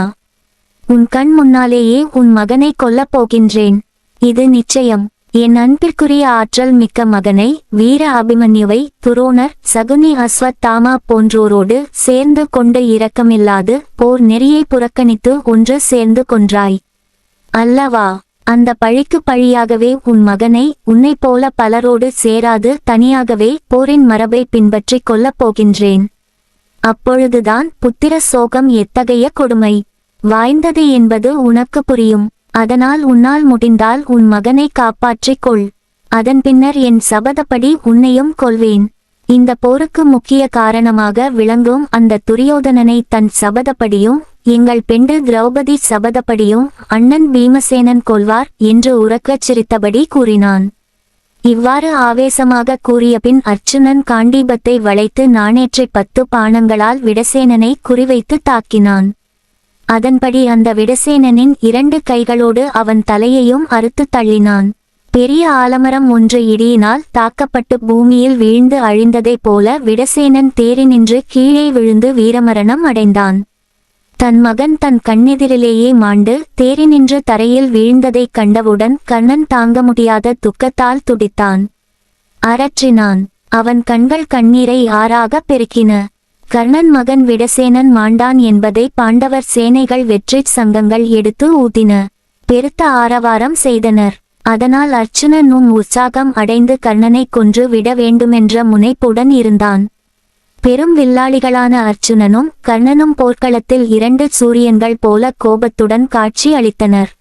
உன் கண் முன்னாலேயே உன் மகனை கொல்லப் போகின்றேன். இது நிச்சயம். என் அன்பிற்குரிய ஆற்றல் மிக்க மகனை வீர அபிமன்யுவை துரோணர் சகுனி அஸ்வத்தாமா போன்றோரோடு சேர்ந்து கொண்டு இரக்கமில்லாது போர் நெறியை புறக்கணித்து ஒன்று சேர்ந்து கொன்றாய் அல்லவா? அந்த பழிக்கு பழியாகவே உன் மகனை உன்னை போல பலரோடு சேராது தனியாகவே போரின் மரபை பின்பற்றி கொல்லப் போகின்றேன். அப்பொழுதுதான் புத்திர சோகம் எத்தகைய கொடுமை வாய்ந்தது என்பது உனக்கு புரியும். அதனால் உன்னால் முடிந்தால் உன் மகனை காப்பாற்றிக் கொள். அதன் பின்னர் என் சபதப்படி உன்னையும் கொல்வேன். இந்த போருக்கு முக்கிய காரணமாக விளங்கும் அந்த துரியோதனனை தன் சபதப்படியும் எங்கள் பெண்டு திரௌபதி சபதப்படியும் அண்ணன் பீமசேனன் கொல்வார் என்று உரக்கச் சிரித்தபடி கூறினான். இவ்வாறு ஆவேசமாக கூறியபின் அர்ச்சுனன் காண்டீபத்தை வளைத்து நாணேற்றை 10 பாணங்களால் விடசேனனை குறிவைத்து தாக்கினான். அதன்படி அந்த விடசேனனின் 2 கைகளோடு அவன் தலையையும் அறுத்து தள்ளினான். பெரிய ஆலமரம் ஒன்று இடியினால் தாக்கப்பட்டு பூமியில் வீழ்ந்து அழிந்ததைப் போல விடசேனன் தேரினின்று கீழே விழுந்து வீரமரணம் அடைந்தான். தன் மகன் தன் கண்ணெதிரிலேயே மாண்டு தேரினின்று தரையில் வீழ்ந்ததைக் கண்டவுடன் கர்ணன் தாங்க முடியாத துக்கத்தால் துடித்தான். அரற்றினான். அவன் கண்கள் கண்ணீரை ஆறாக பெருக்கின. கர்ணன் மகன் விடசேனன் மாண்டான் என்பதை பாண்டவர் சேனைகள் வெற்றி சங்கங்கள் எடுத்து ஊதின. பெருத்த ஆரவாரம் செய்தனர். அதனால் அர்ச்சுனனும் உற்சாகம் அடைந்து கர்ணனை கொன்று விட வேண்டுமென்ற முனைப்புடன் இருந்தான். பெரும் வில்லாளிகளான அர்ச்சுனனும் கர்ணனும் போர்க்களத்தில் 2 சூரியன்கள் போல கோபத்துடன் காட்சி அளித்தனர்.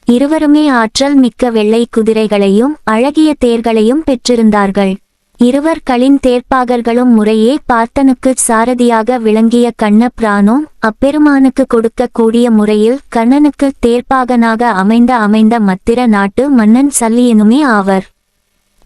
இருவருமே ஆற்றல் மிக்க வெள்ளை குதிரைகளையும் அழகிய தேர்களையும் பெற்றிருந்தார்கள். இருவர்களின் தேர்ப்பாகர்களும் முறையே பார்த்தனுக்கு சாரதியாக விளங்கிய கண்ணபிரானும் அப்பெருமானுக்கு கொடுக்கக்கூடிய முறையில் கர்ணனுக்கு தேர்ப்பாகனாக அமைந்த மத்திர நாட்டு மன்னன் சல்லியனுமே ஆவர்.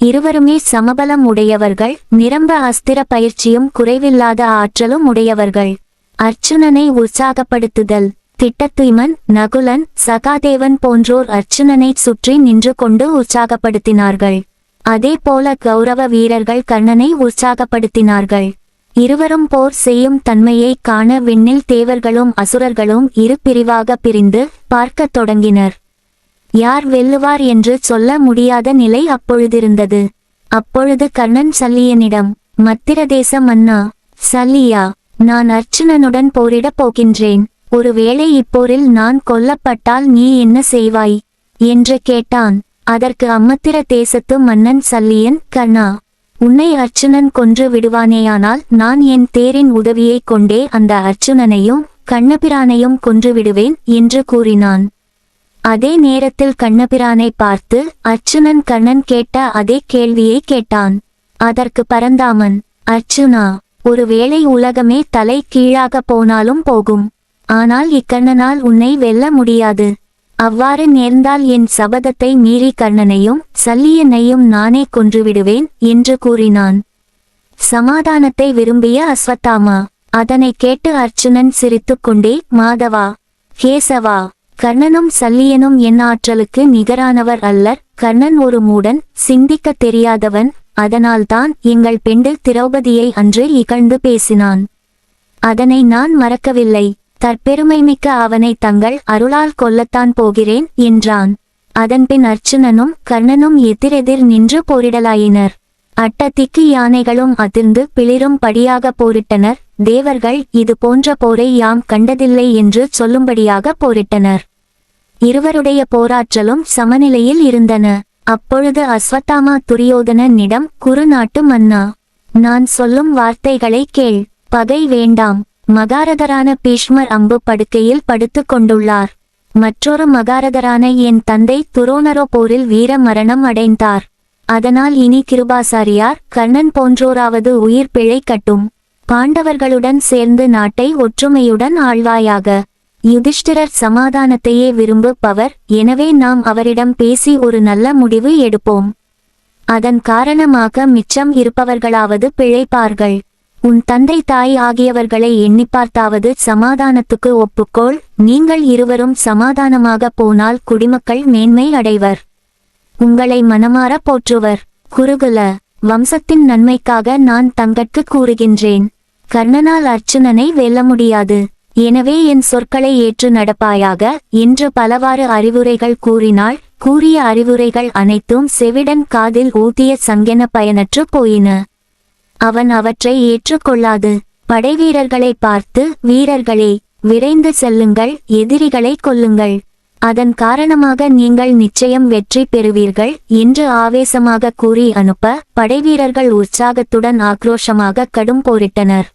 இருவருமே சமபலம் உடையவர்கள், நிரம்ப அஸ்திர பயிற்சியும் குறைவில்லாத ஆற்றலும் உடையவர்கள். அர்ச்சுனனை உற்சாகப்படுத்துதல். திட்டத்துய்மன், நகுலன், சகாதேவன் போன்றோர் அர்ச்சுனனை சுற்றி நின்று கொண்டு உற்சாகப்படுத்தினார்கள். அதே போல கௌரவ வீரர்கள் கர்ணனை உற்சாகப்படுத்தினார்கள். இருவரும் போர் செய்யும் தன்மையை காண விண்ணில் தேவர்களும் அசுரர்களும் 2 பிரிவாக பிரிந்து பார்க்கத் தொடங்கினர். யார் வெல்லுவார் என்று சொல்ல முடியாத நிலை அப்பொழுதிருந்தது. அப்பொழுது கர்ணன் சல்லியனிடம், மத்திரதேச மன்னா, சல்லியா, நான் அர்ச்சுனனுடன் போரிடப் போகின்றேன். ஒருவேளை இப்போரில் நான் கொல்லப்பட்டால் நீ என்ன செய்வாய் என்று கேட்டான். அதற்கு அம்மத்திர தேசத்து மன்னன் சல்லியன், கர்ணா, உன்னை அர்ச்சுனன் கொன்று விடுவானேயானால் நான் என் தேரின் உதவியைக் கொண்டே அந்த அர்ச்சுனனையும் கண்ணபிரானையும் கொன்று விடுவேன் என்று கூறினான். அதே நேரத்தில் கண்ணபிரானை பார்த்து அர்ச்சுனன் கர்ணன் கேட்ட அதே கேள்வியை கேட்டான். அதற்கு பரந்தாமன், அர்ச்சுனா, ஒருவேளை உலகமே தலை கீழாக போனாலும் போகும். ஆனால் இக்கர்ணனால் உன்னை வெல்ல முடியாது. அவ்வாறு நேர்ந்தால் என் சபதத்தை மீறி கர்ணனையும் சல்லியனையும் நானே கொன்றுவிடுவேன் என்று கூறினான். சமாதானத்தை விரும்பிய அஸ்வத்தாமா. அதனை கேட்டு அர்ச்சுனன் சிரித்துக்கொண்டே, மாதவா, கேசவா, கர்ணனும் சல்லியனும் என் ஆற்றலுக்கு நிகரானவர் அல்லர். கர்ணன் ஒரு மூடன், சிந்திக்க தெரியாதவன். அதனால்தான் எங்கள் பெண்டு திரௌபதியை அன்று இகழ்ந்து பேசினான். அதனை நான் மறக்கவில்லை. தற்பெருமைமிக்க அவனை தங்கள் அருளால் கொல்லத்தான் போகிறேன் என்றான். அதன்பின் அர்ச்சுனனும் கர்ணனும் எதிரெதிர் நின்று போரிடலாயினர். அட்டத்திக்கு யானைகளும் அதிர்ந்து பிளிரும் படியாக போரிட்டனர். தேவர்கள் இது போன்ற போரை யாம் கண்டதில்லை என்று சொல்லும்படியாக போரிட்டனர். இருவருடைய போராற்றலும் சமநிலையில் இருந்தன. அப்பொழுது அஸ்வத்தாமா துரியோதனனிடம், குருநாட்டு மன்னா, நான் சொல்லும் வார்த்தைகளை கேள். பகை வேண்டாம். மகாரதரான பீஷ்மர் அம்பு படுக்கையில் படுத்து கொண்டுள்ளார். மற்றொரு மகாரதரான என் தந்தை துரோணரோ போரில் வீர மரணம் அடைந்தார். அதனால் இனி கிருபாசாரியார் கர்ணன் போன்றோராவது உயிர் பிழைக்கட்டும். பாண்டவர்களுடன் சேர்ந்து நாட்டை ஒற்றுமையுடன் ஆள்வாயாக. யுதிஷ்டிரர் சமாதானத்தையே விரும்புபவர். எனவே நாம் அவரிடம் பேசி ஒரு நல்ல முடிவு எடுப்போம். அதன் காரணமாக மிச்சம் இருப்பவர்களாவது பிழைப்பார்கள். உன் தந்தை தாய் ஆகியவர்களை எண்ணிப்பார்த்தாவது சமாதானத்துக்கு ஒப்புக்கொள். நீங்கள் இருவரும் சமாதானமாக போனால் குடிமக்கள் மேன்மை அடைவர். உங்களை மனமாற போற்றுவர். குருகுல வம்சத்தின் நன்மைக்காக நான் தங்கட்கு கூறுகின்றேன். கர்ணனால் அர்ச்சுனனை வெல்ல முடியாது. எனவே என் சொற்களை ஏற்று நடப்பாயாக என்று பலவாறு அறிவுரைகள் கூறினாள். கூறிய அறிவுரைகள் அனைத்தும் செவிடன் காதில் ஊதிய சங்கென பயனற்று போயின. அவன் அவற்றை ஏற்றுக்கொள்ளாது படைவீரர்களை பார்த்து, வீரர்களே, விரைந்து செல்லுங்கள், எதிரிகளை கொல்லுங்கள். அதன் காரணமாக நீங்கள் நிச்சயம் வெற்றி பெறுவீர்கள் என்று ஆவேசமாக கூறி அனுப்ப படைவீரர்கள் உற்சாகத்துடன் ஆக்ரோஷமாக கடும் போரிட்டனர்.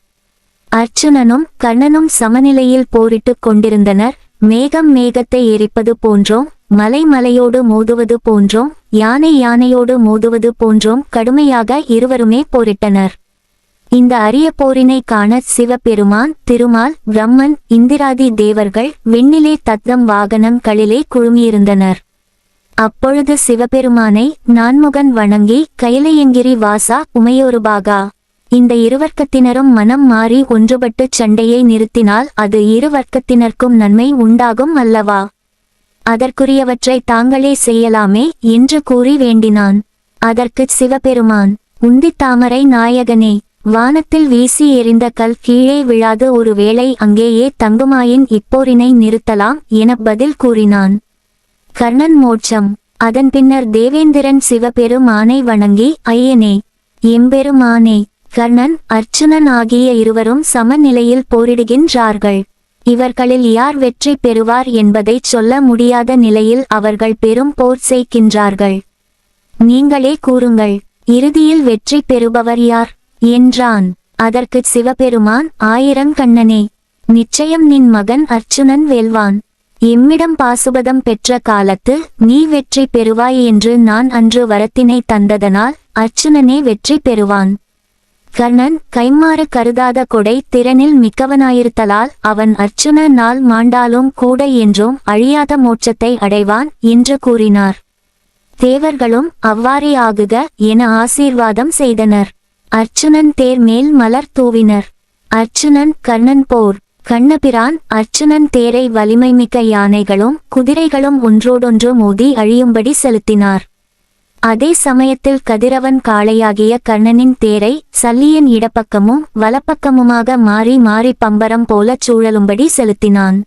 அர்ச்சுனனும் கர்ணனும் சமநிலையில் போரிட்டுக் கொண்டிருந்தனர். மேகம் மேகத்தை எரிப்பது போன்றோம், மலை மலையோடு மோதுவது போன்றோம், யானை யானையோடு மோதுவது போன்றோம் கடுமையாக இருவருமே போரிட்டனர். இந்த அரிய போரினை காண சிவபெருமான், திருமால், பிரம்மன், இந்திராதி தேவர்கள் விண்ணிலே தத்தம் வாகனங்களிலே குழுமியிருந்தனர். அப்பொழுது சிவபெருமானை நான்முகன் வணங்கி, கைலையங்கிரி வாசா, உமையொருபாகா, இந்த இருவர்க்கத்தினரும் மனம் மாறி ஒன்றுபட்டு சண்டையை நிறுத்தினால் அது இருவர்க்கத்தினர்க்கும் நன்மை உண்டாகும் அல்லவா? அதற்குரியவற்றை தாங்களே செய்யலாமே என்று கூறி வேண்டினான். அதற்கு சிவபெருமான், உந்தித்தாமரை நாயகனே, வானத்தில் வீசி எறிந்த கல் கீழே விழாது ஒரு வேளை அங்கேயே தங்குமாயின் இப்போரினை நிறுத்தலாம் என பதில் கூறினான். கர்ணன் மோட்சம். அதன் பின்னர் தேவேந்திரன் சிவபெருமானை வணங்கி, ஐயனே, எம்பெருமானே, கர்ணன், அர்ச்சுனன் ஆகிய இருவரும் சமநிலையில் போரிடுகின்றார்கள். இவர்களில் யார் வெற்றி பெறுவார் என்பதை சொல்ல முடியாத நிலையில் அவர்கள் பெரும் போர் செய்கின்றார்கள். நீங்களே கூறுங்கள், இறுதியில் வெற்றி பெறுபவர் யார் என்றான். அதற்கு சிவபெருமான், ஆயிரங்கண்ணனே, நிச்சயம் நின் மகன் அர்ச்சுனன் வெல்வான். எம்மிடம் பாசுபதம் பெற்ற காலத்து நீ வெற்றி பெறுவாய் என்று நான் அன்று வரத்தினை தந்ததனால் அர்ச்சுனனே வெற்றி பெறுவான். கர்ணன் கைமாறு கருதாத கொடை திறனில் மிக்கவனாயிருத்தலால் அவன் அர்ச்சுனனால் மாண்டாலும் கூட என்றும் அழியாத மோட்சத்தை அடைவான் என்று கூறினார். தேவர்களும் அவ்வாறே ஆகுக என ஆசீர்வாதம் செய்தனர். அர்ச்சுனன் தேர் மேல் மலர் தூவினர். அர்ச்சுனன் கர்ணன் போர். கண்ணபிரான் அர்ச்சுனன் தேரை வலிமைமிக்க யானைகளும் குதிரைகளும் ஒன்றோடொன்று மோதி அழியும்படி செலுத்தினார். அதே சமயத்தில் கதிரவன் காளையாகிய கர்ணனின் தேரை சல்லியன் இடப்பக்கமும் வலப்பக்கமுமாக மாறி மாறி பம்பரம் போலச் சூழலும்படி செலுத்தினான்.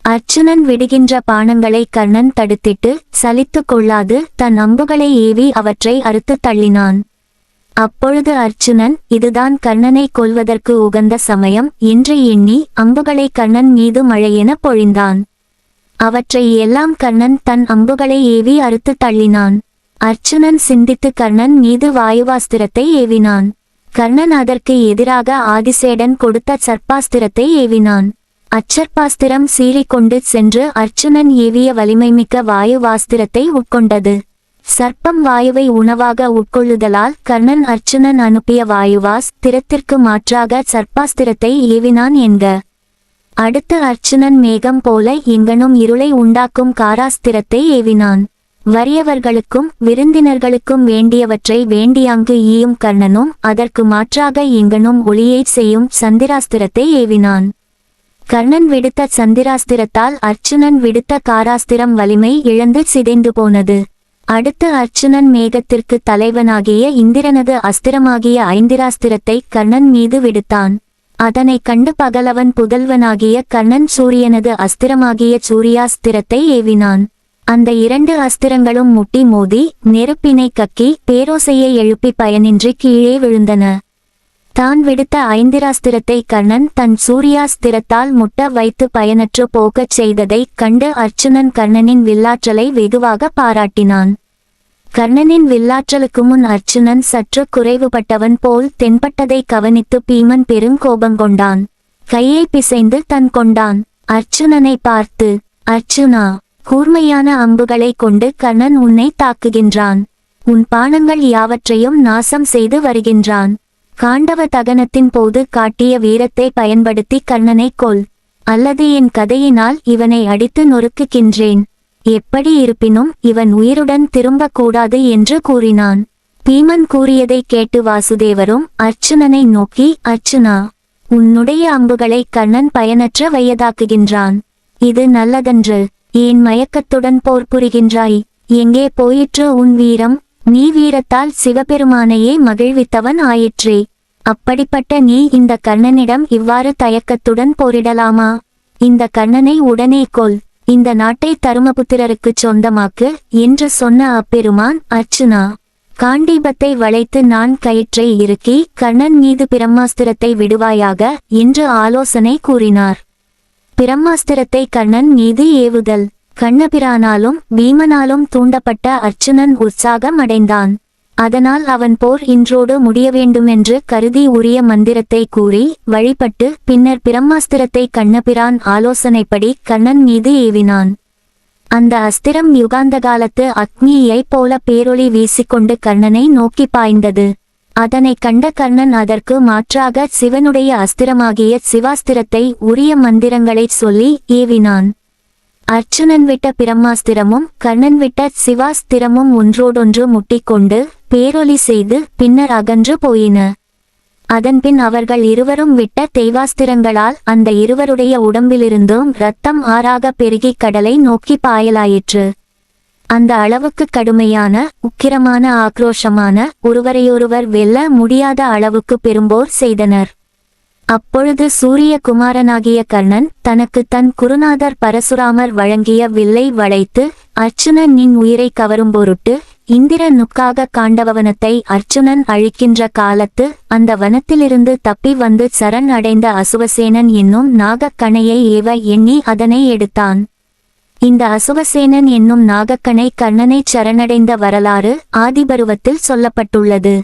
அர்ச்சுனன் விடுகின்ற பானங்களை கர்ணன் தடுத்திட்டு சலித்து கொள்ளாது தன் அம்புகளை ஏவி அவற்றை அறுத்து தள்ளினான். அப்பொழுது அர்ச்சுனன், இதுதான் கர்ணனை கொல்வதற்கு உகந்த சமயம் என்று எண்ணி அம்புகளை கர்ணன் மீது மழையென பொழிந்தான். அவற்றை எல்லாம் கர்ணன் தன் அம்புகளை ஏவி அறுத்து தள்ளினான். அர்ச்சுனன் சிந்தித்து கர்ணன் மீது வாயுவாஸ்திரத்தை ஏவினான். கர்ணன் அதற்கு எதிராக ஆதிசேடன் கொடுத்த சர்ப்பாஸ்திரத்தை ஏவினான். அச்சர்ப்பாஸ்திரம் சீறிக்கொண்டு சென்று அர்ச்சுனன் ஏவிய வலிமைமிக்க வாயுவாஸ்திரத்தை உட்கொண்டது. சர்ப்பம் வாயுவை உணவாக உட்கொள்ளுதலால் கர்ணன் அர்ச்சுனன் அனுப்பிய வாயுவாஸ்திரத்திற்கு மாற்றாக சர்ப்பாஸ்திரத்தை ஏவினான் என்க. அடுத்து அர்ச்சுனன் மேகம் போல எங்கனும் இருளை உண்டாக்கும் காராஸ்திரத்தை ஏவினான். வறியவர்களுக்கும் விருந்தினர்களுக்கும் வேண்டியவற்றை வேண்டியாங்கு ஈயும் கர்ணனும் அதற்கு மாற்றாக எங்கனும் ஒளியைச் செய்யும் சந்திராஸ்திரத்தை ஏவினான். கர்ணன் விடுத்த சந்திராஸ்திரத்தால் அர்ச்சுனன் விடுத்த காராஸ்திரம் வலிமை இழந்து சிதைந்து போனது. அடுத்து அர்ச்சுனன் மேகத்திற்கு தலைவனாகிய இந்திரனது அஸ்திரமாகிய ஐந்திராஸ்திரத்தை கர்ணன் மீது விடுத்தான். அதனை கண்டு பகலவன் புதல்வனாகிய கர்ணன் சூரியனது அஸ்திரமாகிய சூரியாஸ்திரத்தை ஏவினான். அந்த இரண்டு அஸ்திரங்களும் முட்டி மோதி நெருப்பினை கக்கி பேரோசையை எழுப்பி பயனின்றி கீழே விழுந்தன. தான் விடுத்த ஐந்திராஸ்திரத்தை கர்ணன் தன் சூரியாஸ்திரத்தால் முட்ட வைத்து பயனற்று போகச் செய்ததைக் கண்டு அர்ச்சுனன் கர்ணனின் வில்லாற்றலை வெகுவாக பாராட்டினான். கர்ணனின் வில்லாற்றலுக்கு முன் அர்ச்சுனன் சற்று குறைவுபட்டவன் போல் தென்பட்டதை கவனித்து பீமன் பெருங்கோபங்கொண்டான். கையை பிசைந்து தன் கொண்டான். அர்ச்சுனனை பார்த்து, அர்ச்சுனா, கூர்மையான அம்புகளை கொண்டு கர்ணன் உன்னை தாக்குகின்றான். உன் பானங்கள் யாவற்றையும் நாசம் செய்து வருகின்றான். காண்டவ தகனத்தின் போது காட்டிய வீரத்தை பயன்படுத்தி கர்ணனை கொல், அல்லது என் கதையினால் இவனை அடித்து நொறுக்குகின்றேன். எப்படி இருப்பினும் இவன் உயிருடன் திரும்பக்கூடாது என்று கூறினான். பீமன் கூறியதை கேட்டு வாசுதேவரும் அர்ச்சுனனை நோக்கி, அர்ச்சுனா, உன்னுடைய அம்புகளை கர்ணன் பயனற்ற வையதாக்குகின்றான். இது நல்லதன்று. ஏன் மயக்கத்துடன் போர் புரிகின்றாய்? எங்கே போயிற்று உன் வீரம்? நீ வீரத்தால் சிவபெருமானையே மகிழ்வித்தவன் ஆயிற்றே. அப்படிப்பட்ட நீ இந்த கர்ணனிடம் இவ்வாறு தயக்கத்துடன் போரிடலாமா? இந்த கர்ணனை உடனே கொல், இந்த நாட்டை தருமபுத்திரருக்குச் சொந்தமாக்கு என்று சொன்ன அப்பெருமான், அர்ச்சுனா, காண்டீபத்தை வளைத்து நான் கயிற்றை இறுக்கி கர்ணன் மீது பிரம்மாஸ்திரத்தை விடுவாயாக என்று ஆலோசனை கூறினார். பிரம்மாஸ்திரத்தை கர்ணன் மீது ஏவுதல். கண்ணபிரானாலும் பீமனாலும் தூண்டப்பட்ட அர்ச்சுனன் உற்சாகம் அடைந்தான். அதனால் அவன் போர் இன்றோடு முடிய வேண்டுமென்று கருதி உரிய மந்திரத்தை கூறி வழிபட்டு பின்னர் பிரம்மாஸ்திரத்தை கண்ணபிரான் ஆலோசனைப்படி கர்ணன் மீது ஏவினான். அந்த அஸ்திரம் யுகாந்த காலத்து அக்னியைப் போல பேரொளி வீசிக்கொண்டு கர்ணனை நோக்கி பாய்ந்தது. அதனை கண்ட கர்ணன் அதற்கு மாற்றாக சிவனுடைய அஸ்திரமாகிய சிவாஸ்திரத்தை உரிய மந்திரங்களைச் சொல்லி ஏவினான். அர்ச்சுனன் விட்ட பிரம்மாஸ்திரமும் கர்ணன் விட்ட சிவாஸ்திரமும் ஒன்றோடொன்று முட்டிக்கொண்டு பேரொலி செய்து பின்னர் அகன்று போயின. அதன்பின் அவர்கள் இருவரும் விட்ட தெய்வாஸ்திரங்களால் அந்த இருவருடைய உடம்பிலிருந்தும் இரத்தம் ஆறாக பெருகி கடலை நோக்கி பாயலாயிற்று. அந்த அளவுக்கு கடுமையான உக்கிரமான ஆக்ரோஷமான ஒருவரையொருவர் வெல்ல முடியாத அளவுக்கு பெரும்போர் செய்தனர். அப்பொழுது சூரிய குமாரனாகிய கர்ணன் தனக்கு தன் குருநாதர் பரசுராமர் வழங்கிய வில்லை வளைத்து அர்ச்சுனன் நின் உயிரை கவரும் பொருட்டு இந்திரனுக்காக காண்டவவனத்தை அர்ச்சுனன் அழிக்கின்ற காலத்து அந்த வனத்திலிருந்து தப்பி வந்து சரண் அடைந்த அசுவசேனன் என்னும் நாகக்கணையை ஏவ எண்ணி அதனை எடுத்தான். இந்த அசுவசேனன் என்னும் நாகக்கணை கர்ணனைச் சரணடைந்த வரலாறு ஆதிபருவத்தில் சொல்லப்பட்டுள்ளது.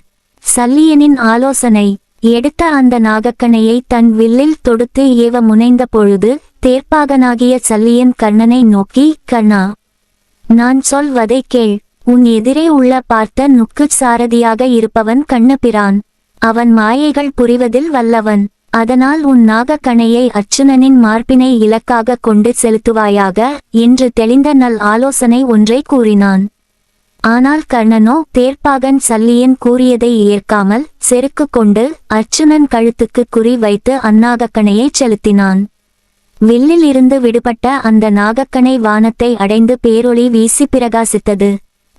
சல்லியனின் ஆலோசனை. எடுத்த அந்த நாகக்கணையை தன் வில்லில் தொடுத்து ஏவ முனைந்த பொழுது தேர்ப்பாகனாகிய சல்லியன் கர்ணனை நோக்கி, கர்ணா, நான் சொல்வதை கேள். உன் எதிரே உள்ள பார்த்த நுக்குச் சாரதியாக இருப்பவன் கண்ணபிரான். அவன் மாயைகள் புரிவதில் வல்லவன். அதனால் உன் நாகக்கணையை அர்ச்சுனனின் மார்பினை இலக்காக கொண்டு செலுத்துவாயாக என்று தெளிந்த நல் ஆலோசனை ஒன்றை கூறினான். ஆனால் கர்ணனோ தேர்ப்பாகன் சல்லியன் கூறியதை ஏற்காமல் செருக்கு கொண்டு அர்ச்சுனன் கழுத்துக்கு குறி வைத்து அந்நாகக்கணையை செலுத்தினான். வில்லில் இருந்து விடுபட்ட அந்த நாகக்கணை வானத்தை அடைந்து பேரொளி வீசி பிரகாசித்தது.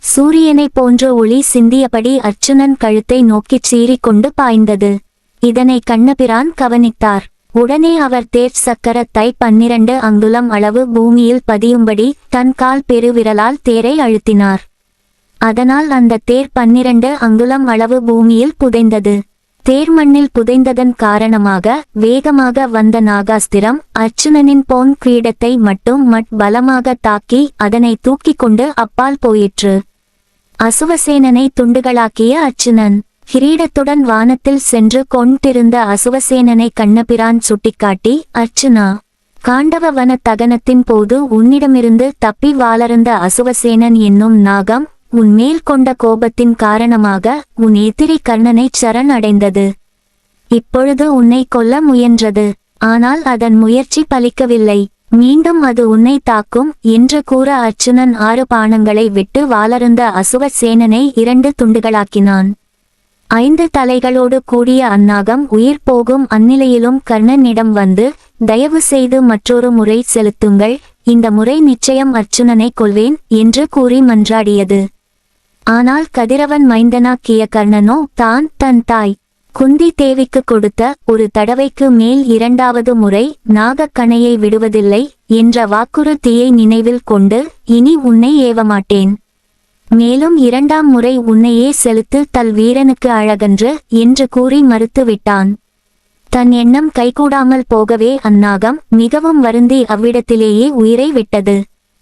சூரியனை போன்ற ஒளி சிந்தியபடி அர்ச்சுனன் கழுத்தை நோக்கிச் சீறிக்கொண்டு பாய்ந்தது. இதனை கண்ணபிரான் கவனித்தார். உடனே அவர் தேர் சக்கரத்தை 12 அங்குலம் அளவு பூமியில் பதியும்படி தன் கால் பெருவிரலால் தேரை அழுத்தினார். அதனால் அந்த தேர் 12 அங்குலம் அளவு பூமியில் புதைந்தது. தேர் மண்ணில் புதைந்ததன் காரணமாக வேகமாக வந்த நாகாஸ்திரம் அர்ச்சுனனின் பொன் கிரீடத்தை மட்டும் பலமாக தாக்கி அதனை தூக்கி கொண்டு அப்பால் போயிற்று. அசுவசேனனை துண்டுகளாக்கிய அர்ச்சுனன் கிரீடத்துடன் வானத்தில் சென்று கொண்டிருந்த அசுவசேனனை கண்ணபிரான் சுட்டிக்காட்டி, அர்ச்சுனா, காண்டவ வன தகனத்தின் போது உன்னிடமிருந்து தப்பி வாளர்ந்த அசுவசேனன் என்னும் நாகம் உன் மேல் கொண்ட கோபத்தின் காரணமாக உன் எதிரி கர்ணனைச் சரண் அடைந்தது. இப்பொழுது உன்னை கொல்ல முயன்றது. ஆனால் அதன் முயற்சி பலிக்கவில்லை. மீண்டும் அது உன்னை தாக்கும் என்று கூற அர்ச்சுனன் 6 பானங்களை விட்டு வாளர்ந்த அசுவசேனனை 2 துண்டுகளாக்கினான். 5 தலைகளோடு கூடிய அந்நாகம் உயிர் போகும் அந்நிலையிலும் கர்ணனிடம் வந்து, தயவு செய்து மற்றொரு முறை செலுத்துங்கள், இந்த முறை நிச்சயம் அர்ச்சுனனை கொல்வேன் என்று கூறி மன்றாடியது. ஆனால் கதிரவன் மைந்தனாக்கிய கர்ணனோ தான் தன் தாய் குந்தி தேவிக்கு கொடுத்த ஒரு தடவைக்கு மேல் 2வது முறை நாகக்கணையை விடுவதில்லை என்ற வாக்குறுதியை நினைவில் கொண்டு, இனி உன்னை ஏவமாட்டேன், மேலும் 2ஆம் முறை உன்னையே செலுத்து தல் வீரனுக்கு அழகன்று என்று கூறி மறுத்துவிட்டான். தன் எண்ணம் கைகூடாமல் போகவே அந்நாகம் மிகவும் வருந்தி அவ்விடத்திலேயே உயிரை விட்டது.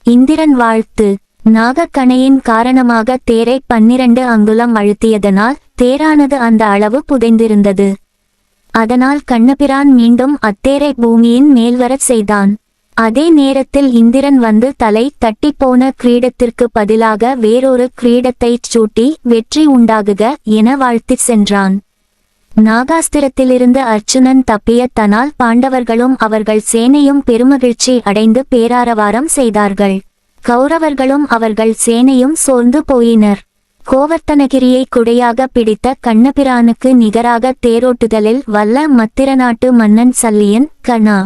இந்திரன் வாழ்த்து. நாகக்கணையின் காரணமாக தேரை 12 அங்குலம் அழுத்தியதனால் தேரானது அந்த அளவு புதைந்திருந்தது. அதனால் கண்ணபிரான் மீண்டும் அத்தேரை பூமியின் மேல்வரச் செய்தான். அதே நேரத்தில் இந்திரன் வந்து தலை தட்டிப்போன கிரீடத்திற்கு பதிலாக வேறொரு கிரீடத்தைச் சூட்டி வெற்றி உண்டாகுக என வாழ்த்திச் சென்றான். நாகாஸ்திரத்திலிருந்து அர்ச்சுனன் தப்பிய தனால் பாண்டவர்களும் அவர்கள் சேனையும் பெருமகிழ்ச்சி அடைந்து பேராரவாரம் செய்தார்கள். கௌரவர்களும் அவர்கள் சேனையும் சோர்ந்து போயினர். கோவர்த்தனகிரியை குடையாக பிடித்த கண்ணபிரானுக்கு நிகராக தேரோட்டுதலில் வல்ல மத்திரநாட்டு மன்னன் சல்லியன், கண்ணா,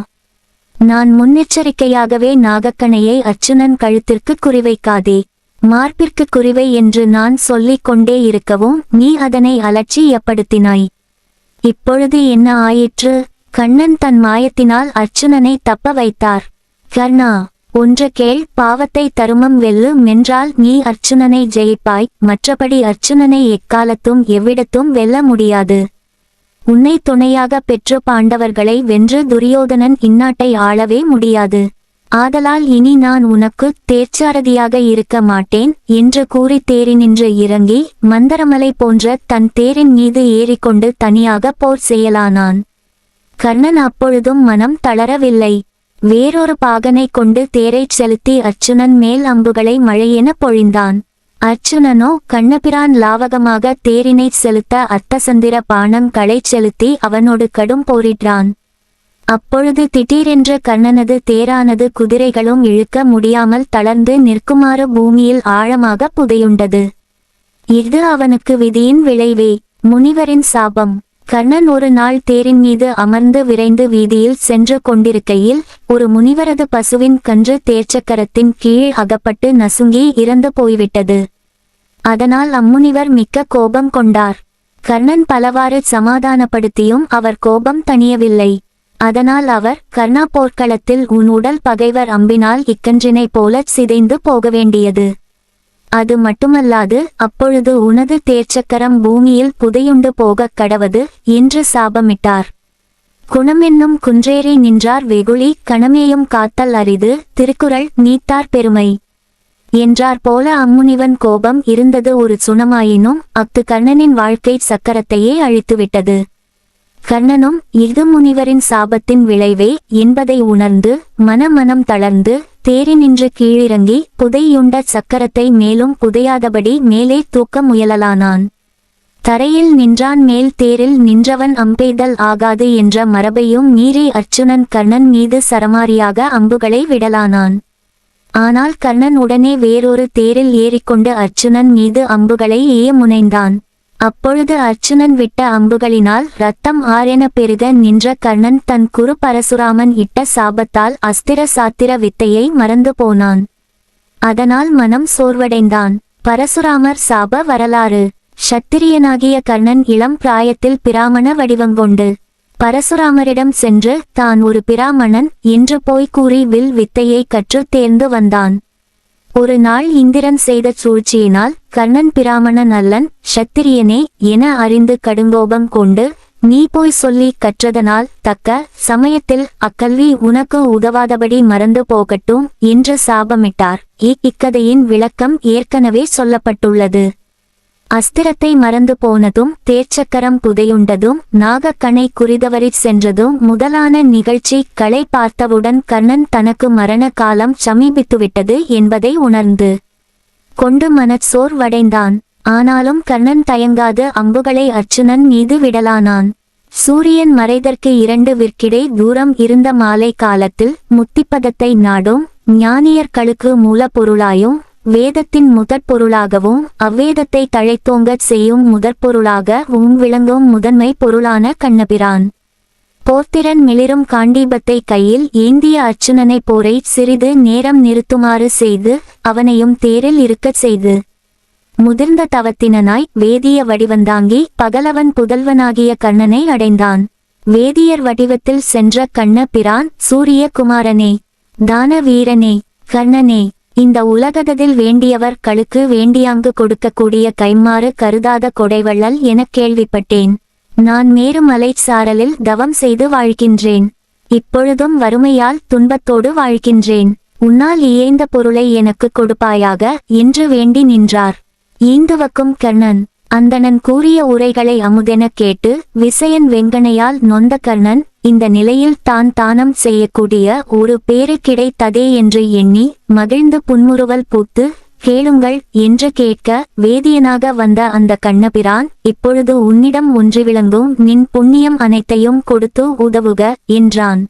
நான் முன்னெச்சரிக்கையாகவே நாகக்கணையை அர்ச்சுனன் கழுத்திற்கு குறிவைக்காதே, மார்பிற்கு குறிவை என்று நான் சொல்லிக் கொண்டே இருக்கவும் நீ அதனை அலட்சியப்படுத்தினாய். இப்பொழுது என்ன ஆயிற்று? கண்ணன் தன் மாயத்தினால் அர்ச்சுனனை தப்ப வைத்தார். கர்ணா, ஒன்று கேள், பாவத்தை தருமம் வெல்லு மென்றால் நீ அர்ச்சுனனை ஜெயிப்பாய், மற்றபடி அர்ச்சுனனை எக்காலத்தும் எவ்விடத்தும் வெல்ல முடியாது. உன்னை துணையாக பெற்று பாண்டவர்களை வென்று துரியோதனன் இந்நாட்டை ஆளவே முடியாது. ஆதலால் இனி நான் உனக்கு தேர்ச்சாரதியாக இருக்க மாட்டேன் என்று கூறி தேரினின்று இறங்கி மந்தரமலை போன்ற தன் தேரின் மீது ஏறிக்கொண்டு தனியாக போர் செய்யலானான். கர்ணன் அப்பொழுதும் மனம் தளரவில்லை. வேறொரு பாகனை கொண்டு தேரைச் செலுத்தி அர்ச்சுனன் மேல் அம்புகளை மழையென பொழிந்தான். அர்ச்சுனனோ கண்ணபிரான் லாவகமாக தேரினைச் செலுத்த அர்த்தசந்திர பாணங்களைச் செலுத்தி அவனோடு கடும் போரிட்டான். அப்பொழுது திடீரென்று கர்ணனது தேரானது குதிரைகளும் இழுக்க முடியாமல் தளர்ந்து நிற்குமாறு பூமியில் ஆழமாக புதையுண்டது. இது அவனுக்கு விதியின் விளைவே, முனிவரின் சாபம். கர்ணன் ஒரு நாள் தேரின் மீது அமர்ந்து விரைந்து வீதியில் சென்று கொண்டிருக்கையில் ஒரு முனிவரது பசுவின் கன்று தேர்ச்சக்கரத்தின் கீழ் அகப்பட்டு நசுங்கி இறந்து போய்விட்டது. அதனால் அம்முனிவர் மிக்க கோபம் கொண்டார். கர்ணன் பலவாறு சமாதானப்படுத்தியும் அவர் கோபம் தணியவில்லை. அதனால் அவர், கர்ணா, போர்க்களத்தில் உன் உடல் பகைவர் அம்பினால் இக்கன்றினை போல சிதைந்து போக வேண்டியது. அது மட்டுமல்லாது அப்பொழுது உனது தேர்ச்சக்கரம் பூமியில் புதையுண்டு போகக் கடவது என்று சாபமிட்டார். குணமென்னும் குன்றேறி நின்றார் வெகுளி, கணமேயும் காத்தல் அரிது, திருக்குறள் நீத்தார் பெருமை என்றார் போல அம்முனிவன் கோபம் இருந்தது ஒரு சுணமாயினும் அஃது கர்ணனின் வாழ்க்கை சக்கரத்தையே அழித்துவிட்டது. கர்ணனும் இது முனிவரின் சாபத்தின் விளைவே என்பதை உணர்ந்து மனம் தளர்ந்து தேரினின்று கீழிறங்கி புதையுண்ட சக்கரத்தை மேலும் புதையாதபடி மேலே தூக்க முயலலானான். தரையில் நின்றான் மேல் தேரில் நின்றவன் அம்பெய்தல் ஆகாது என்ற மரபையும் மீறி அர்ச்சுனன் கர்ணன் மீது சரமாரியாக அம்புகளை விடலானான். ஆனால் கர்ணன் உடனே வேறொரு தேரில் ஏறிக்கொண்டு அர்ச்சுனன் மீது அம்புகளை எய்ய முனைந்தான். அப்பொழுது அர்ச்சுனன் விட்ட அம்புகளினால் இரத்தம் ஆறென பெருக நின்ற கர்ணன் தன் குரு பரசுராமன் இட்ட சாபத்தால் அஸ்திர சாத்திர வித்தையை மறந்து போனான். அதனால் மனம் சோர்வடைந்தான். பரசுராமர் சாப வரலாறு. சத்திரியனாகிய கர்ணன் இளம் பிராயத்தில் பிராமண வடிவங்கொண்டு பரசுராமரிடம் சென்று தான் ஒரு பிராமணன் என்று போய் கூறி வில் வித்தையை கற்று தேர்ந்து வந்தான். ஒரு நாள் இந்திரன் செய்த சூழ்ச்சியினால் கர்ணன் பிராமணன் அல்லன், சத்திரியனே என அறிந்து கடுங்கோபம் கொண்டு, நீ போய் சொல்லி கற்றதனால் தக்க சமயத்தில் அக்கல்வி உனக்கு உதவாதபடி மறந்து போகட்டும் என்று சாபமிட்டார். இக்கதையின் விளக்கம் ஏற்கனவே சொல்லப்பட்டுள்ளது. அஸ்திரத்தை மறந்து போனதும் தேர்ச்சக்கரம் புதையுண்டதும் நாகக்கணை குறிதவறிச் சென்றதும் முதலான நிகழ்ச்சி களை பார்த்தவுடன் கர்ணன் தனக்கு மரண காலம் சமீபித்துவிட்டது என்பதை உணர்ந்து கொண்டு மனச்சோர்வடைந்தான். ஆனாலும் கர்ணன் தயங்காது அம்புகளை அர்ச்சுனன் மீது விடலானான். சூரியன் மறைதற்கு 2 விற்கிடை தூரம் இருந்த மாலை காலத்தில் முத்திப்பதத்தை நாடும் ஞானியர்களுக்கு மூலப்பொருளாயும் வேதத்தின் முதற்பொருளாகவும் அவ்வேதத்தை தழைத்தோங்கச் செய்யும் முதற்பொருளாக விளங்கும் முதன்மை பொருளான கண்ணபிரான் போர்த்திறன் மிளிரும் காண்டீபத்தை கையில் ஏந்திய அர்ச்சுனனை போரை சிறிது நேரம் நிறுத்துமாறு செய்து அவனையும் தேரில் இருக்கச் செய்து முதிர்ந்த தவத்தினனாய் வேதிய வடிவந்தாங்கி பகலவன் புதல்வனாகிய கண்ணனை அடைந்தான். வேதியர் வடிவத்தில் சென்ற கண்ண பிரான், சூரிய குமாரனே, தான வீரனே, கர்ணனே, இந்த உலகததில் வேண்டியவர் களுக்கு வேண்டியாங்கு கொடுக்கக்கூடிய கைமாறு கருதாத கொடைவள்ளல் எனக் கேள்விப்பட்டேன். நான் மேருமலை சாரலில் தவம் செய்து வாழ்கின்றேன். இப்பொழுதும் வறுமையால் துன்பத்தோடு வாழ்கின்றேன். உன்னால் இயைந்த பொருளை எனக்கு கொடுப்பாயாக என்று வேண்டி நின்றார். ஈந்துவக்கும் கர்ணன், அந்தணன் கூறிய உரைகளை அமுதெனக் கேட்டு விசயன் வெங்கனையால் நொந்த கர்ணன் இந்த நிலையில் தான் தானம் செய்யக்கூடிய ஒரு பேறு கிடைத்ததே என்று எண்ணி மகிழ்ந்து புன்முறுவல் பூத்து, கேளுங்கள் என்று கேட்க வேதியனாக வந்த அந்த கண்ணபிரான், இப்பொழுது உன்னிடம் ஒன்று விளங்கும் நின் புண்ணியம் அனைத்தையும் கொடுத்து உதவுக என்றான்.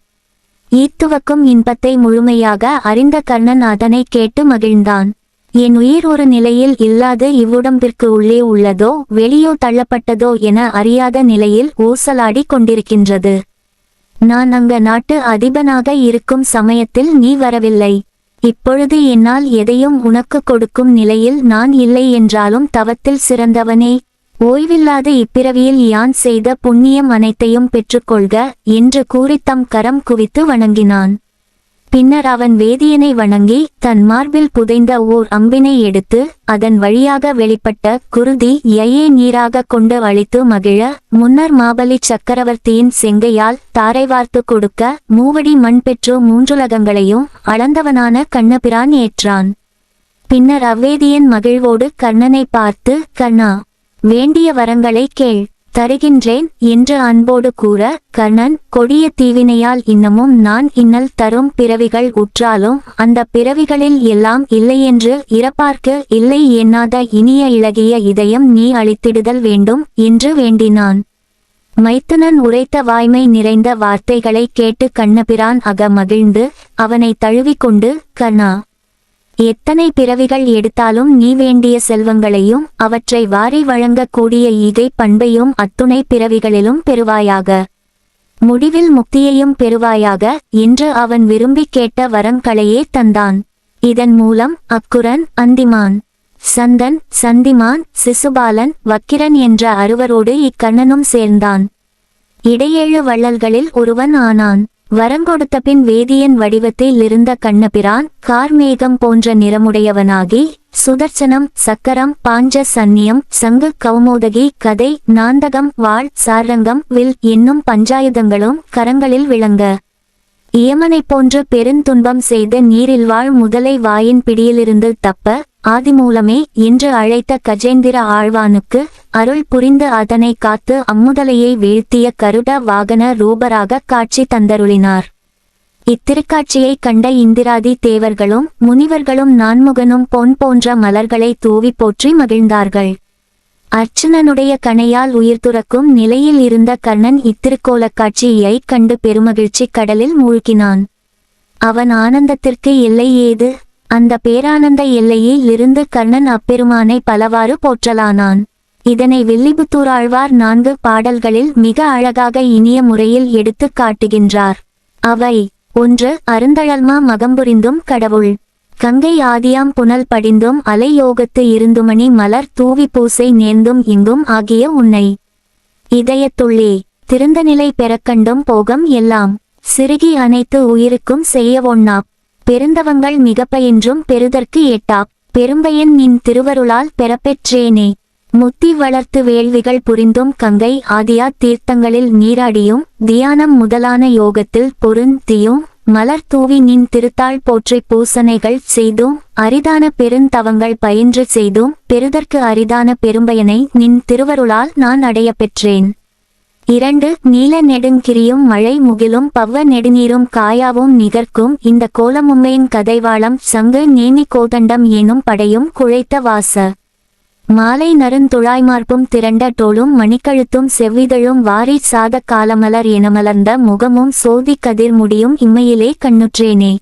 ஈத்துவக்கும் இன்பத்தை முழுமையாக அறிந்த கர்ணன் அதனை கேட்டு மகிழ்ந்தான். என் உயிர் ஒரு நிலையில் இல்லாது இவ்வுடம்பிற்கு உள்ளே உள்ளதோ வெளியோ தள்ளப்பட்டதோ என அறியாத நிலையில் ஊசலாடி கொண்டிருக்கின்றது. நான் அங்க நாட்டு அதிபனாக இருக்கும் சமயத்தில் நீ வரவில்லை. இப்பொழுது என்னால் எதையும் உனக்கு கொடுக்கும் நிலையில் நான் இல்லை என்றாலும் தவத்தில் சிறந்தவனே, ஓய்வில்லாத இப்பிறவியில் யான் செய்த புண்ணியம் அனைத்தையும் பெற்றுக்கொள்க என்று கூறி தம் கரம் குவித்து வணங்கினான். பின்னர் அவன் வேதியனை வணங்கி தன் மார்பில் புதைந்த ஓர் அம்பினை எடுத்து அதன் வழியாக வெளிப்பட்ட குருதி யையை நீராக கொண்டு அழித்து மகிழ, முன்னர் மாபலி சக்கரவர்த்தியின் செங்கையால் தாரை வார்த்து கொடுக்க மூவடி மண் பெற்று மூன்றுலகங்களையும் அளந்தவனான கண்ணபிரான் ஏற்றான். பின்னர் அவ்வேதியன் மகிழ்வோடு கர்ணனை பார்த்து, கர்ணா, வேண்டிய வரங்களை கேள், தருகின்றேன் என்று அன்போடு கூற, கர்ணன், கொடிய தீவினையால் இன்னமும் நான் இன்னல் தரும் பிறவிகள் உற்றாலும் அந்த பிறவிகளில் எல்லாம் இல்லையென்று இறப்பார்க்கு இல்லை எண்ணாத இனிய இளகிய இதயம் நீ அளித்திடுதல் வேண்டும் என்று வேண்டினான். மைத்துனன் உரைத்த வாய்மை நிறைந்த வார்த்தைகளை கேட்டு கண்ணபிரான் அக மகிழ்ந்து அவனை தழுவிக்கொண்டு, கர்ணா, எத்தனை பிறவிகள் எடுத்தாலும் நீ வேண்டிய செல்வங்களையும் அவற்றை வாரி வழங்கக்கூடிய ஈகை பண்பையும் அத்துணை பிறவிகளிலும் பெறுவாயாக. முடிவில் முக்தியையும் பெறுவாயாக என்று அவன் விரும்பி கேட்ட வரங்களையே தந்தான். இதன் மூலம் அக்குரன், அந்திமான், சந்தன், சந்திமான், சிசுபாலன், வக்கிரன் என்ற அறுவரோடு இக்கண்ணனும் சேர்ந்தான். இடையேழு வள்ளல்களில் ஒருவன் ஆனான். வரங்கொடுத்த பின் வேதியன் வடிவத்தில் இருந்த கண்ணபிரான் கார்மேகம் போன்ற நிறமுடையவனாகி சுதர்சனம், சக்கரம், பாஞ்ச சன்னியம், சங்கு, கௌமோதகி, கதை, நாந்தகம், வாள், சாரங்கம், வில் என்னும் பஞ்சாயுதங்களும் கரங்களில் விளங்க, இயமனைப் போன்று பெருந்துன்பம் செய்த நீரில் வாழ் முதலை வாயின் பிடியிலிருந்து தப்ப ஆதிமூலமே என்று அழைத்த கஜேந்திர ஆழ்வானுக்கு அருள் புரிந்து அதனை காத்து அம்முதலையை வீழ்த்திய கருட வாகன ரூபராக காட்சி தந்தருளினார். இத்திருக்காட்சியை கண்ட இந்திராதி தேவர்களும் முனிவர்களும் நான்முகனும் பொன் போன்ற மலர்களை தூவி போற்றி மகிழ்ந்தார்கள். அர்ச்சுனனுடைய கணையால் உயிர் துறக்கும் நிலையில் இருந்த கர்ணன் இத்திருக்கோலக்காட்சியை கண்டு பெருமகிழ்ச்சி கடலில் மூழ்கினான். அவன் ஆனந்தத்திற்கு எல்லை ஏது? அந்த பேரானந்த எல்லையில் இருந்து கர்ணன் அப்பெருமானை பலவாறு போற்றலானான். இதனை வில்லிபுத்தூராழ்வார் 4 பாடல்களில் மிக அழகாக இனிய முறையில் எடுத்து காட்டுகின்றார். அவை: 1. அருந்தழல்மா மகம்புரிந்தும் கடவுள். கங்கை ஆதியாம் புனல் படிந்தும் அலை யோகத்து இருந்துமணி மலர் தூவி பூசை நேர்ந்தும் இங்கும் ஆகிய உன்னை இதயத்துள்ளே திருந்தநிலை பெறக்கண்டும் போகம் எல்லாம் சிறுகி அனைத்து உயிருக்கும் செய்ய ஒண்ணாப் பெருந்தவங்கள் மிகப்பயின்றும் பெறுதற்கு ஏட்டாப் பெரும்பயன் நின் திருவருளால் பெறப்பெற்றேனே. முத்தி வளர்த்து வேள்விகள் புரிந்தும் கங்கை ஆதியா தீர்த்தங்களில் நீராடியும் தியானம் முதலான யோகத்தில் பொருந்தியும் மலர் தூவி நின் திருத்தாள் போற்றி பூசனைகள் செய்தும் அரிதான பெருந்தவங்கள் பயின்று செய்தும் பெறுதற்கு அரிதான பெரும்பயனை நின் திருவருளால் நான் அடைய பெற்றேன். 2. நீல நெடுங்கிரியும் மழை முகிலும் பவ்வ நெடுநீரும் காயாவும் நிகர்க்கும் இந்த கோலமும்மையின் கதைவாளம் சங்கு நேமி கோதண்டம் ஏனும் படையும் குழைத்த வாச மாலை நறுந்துழாய்மார்பும் திரண்ட டோலும் மணிக்கழுத்தும் செவ்விதழும் வாரி சாத காலமலர் எனமலர்ந்த முகமும் சோதி கதிர் முடியும் இம்மையிலே கண்ணுற்றேனே.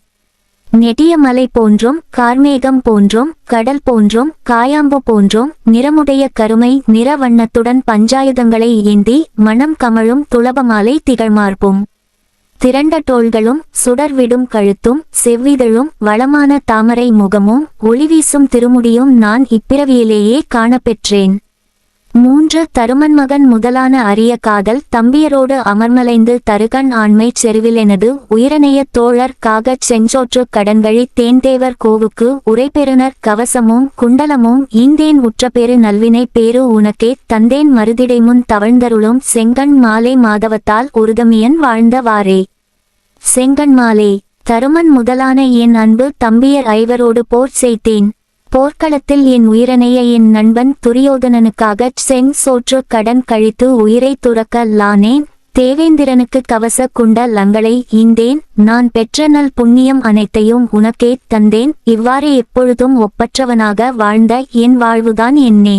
நெடிய மலை போன்றும் கார்மேகம் போன்றும் கடல் போன்றும் காயாம்பு போன்றும் நிறமுடைய கருமை நிற வண்ணத்துடன் பஞ்சாயுதங்களை ஏந்தி மணம் கமழும் துளபமாலை திகழ்மார்பும் திரண்ட தோள்களும் சுடர்விடும் கழுத்தும் செவ்விதழும் வளமான தாமரை முகமும் ஒளிவீசும் திருமுடியும் நான் இப்பிறவியிலேயே காணப்பெற்றேன். 3. தருமன்மகன் முதலான அரிய காதல் தம்பியரோடு அமர்மலைந்து தருகன் ஆண்மை செருவிலெனது உயிரனைய தோழர் காகச் செஞ்சோற்று கடன்வழி தேன்தேவர் கோவுக்கு உரைபெறுனர் கவசமும் குண்டலமும் ஈந்தேன் உற்றபேறு நல்வினை பேரு உனக்கே தந்தேன் மருதிடைமுன் தவழ்ந்தருளும் செங்கண் மாலை மாதவத்தால் உருதமியன் வாழ்ந்தவாறே. செங்கண் மாலே, தருமன் முதலான என் அன்பு தம்பியர் ஐவரோடு போர் செய்தேன். போர்க்களத்தில் என் உயிரனைய என் நண்பன் துரியோதனனுக்காகச் சோற்று கடன் கழித்து உயிரை துறக்க லானேன். தேவேந்திரனுக்கு கவச குண்டலங்களை ஈந்தேன். நான் பெற்ற நல் புண்ணியம் அனைத்தையும் உனக்கே தந்தேன். இவ்வாறு எப்பொழுதும் ஒப்பற்றவனாக வாழ்ந்த என் வாழ்வுதான் என்னே.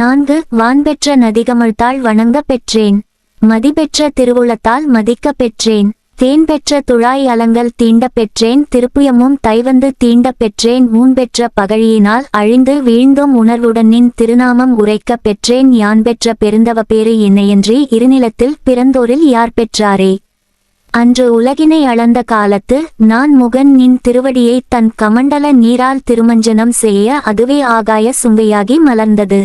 4 வான்பெற்ற நதிகமழ்த்தாள் வணங்க பெற்றேன். மதிபெற்ற திருவுளத்தால் மதிக்க பெற்றேன். தேன் பெற்ற துழாய் அலங்கல் தீண்ட பெற்றேன். திருப்புயமும் தைவந்து தீண்ட பெற்றேன். ஊன்பெற்ற பகழியினால் அழிந்து வீழ்ந்தும் உணர்வுடனின் திருநாமம் உரைக்க பெற்றேன். யான் பெற்ற பெருந்தவ பேறு என்னையன்றி இருநிலத்தில் பிறந்தோரில் யார் பெற்றாரே. அன்று உலகினை அளந்த காலத்து நான் முகன் நின் திருவடியை தன் கமண்டல நீரால் திருமஞ்சனம் செய்ய அதுவே ஆகாய சுங்கையாகி மலர்ந்தது.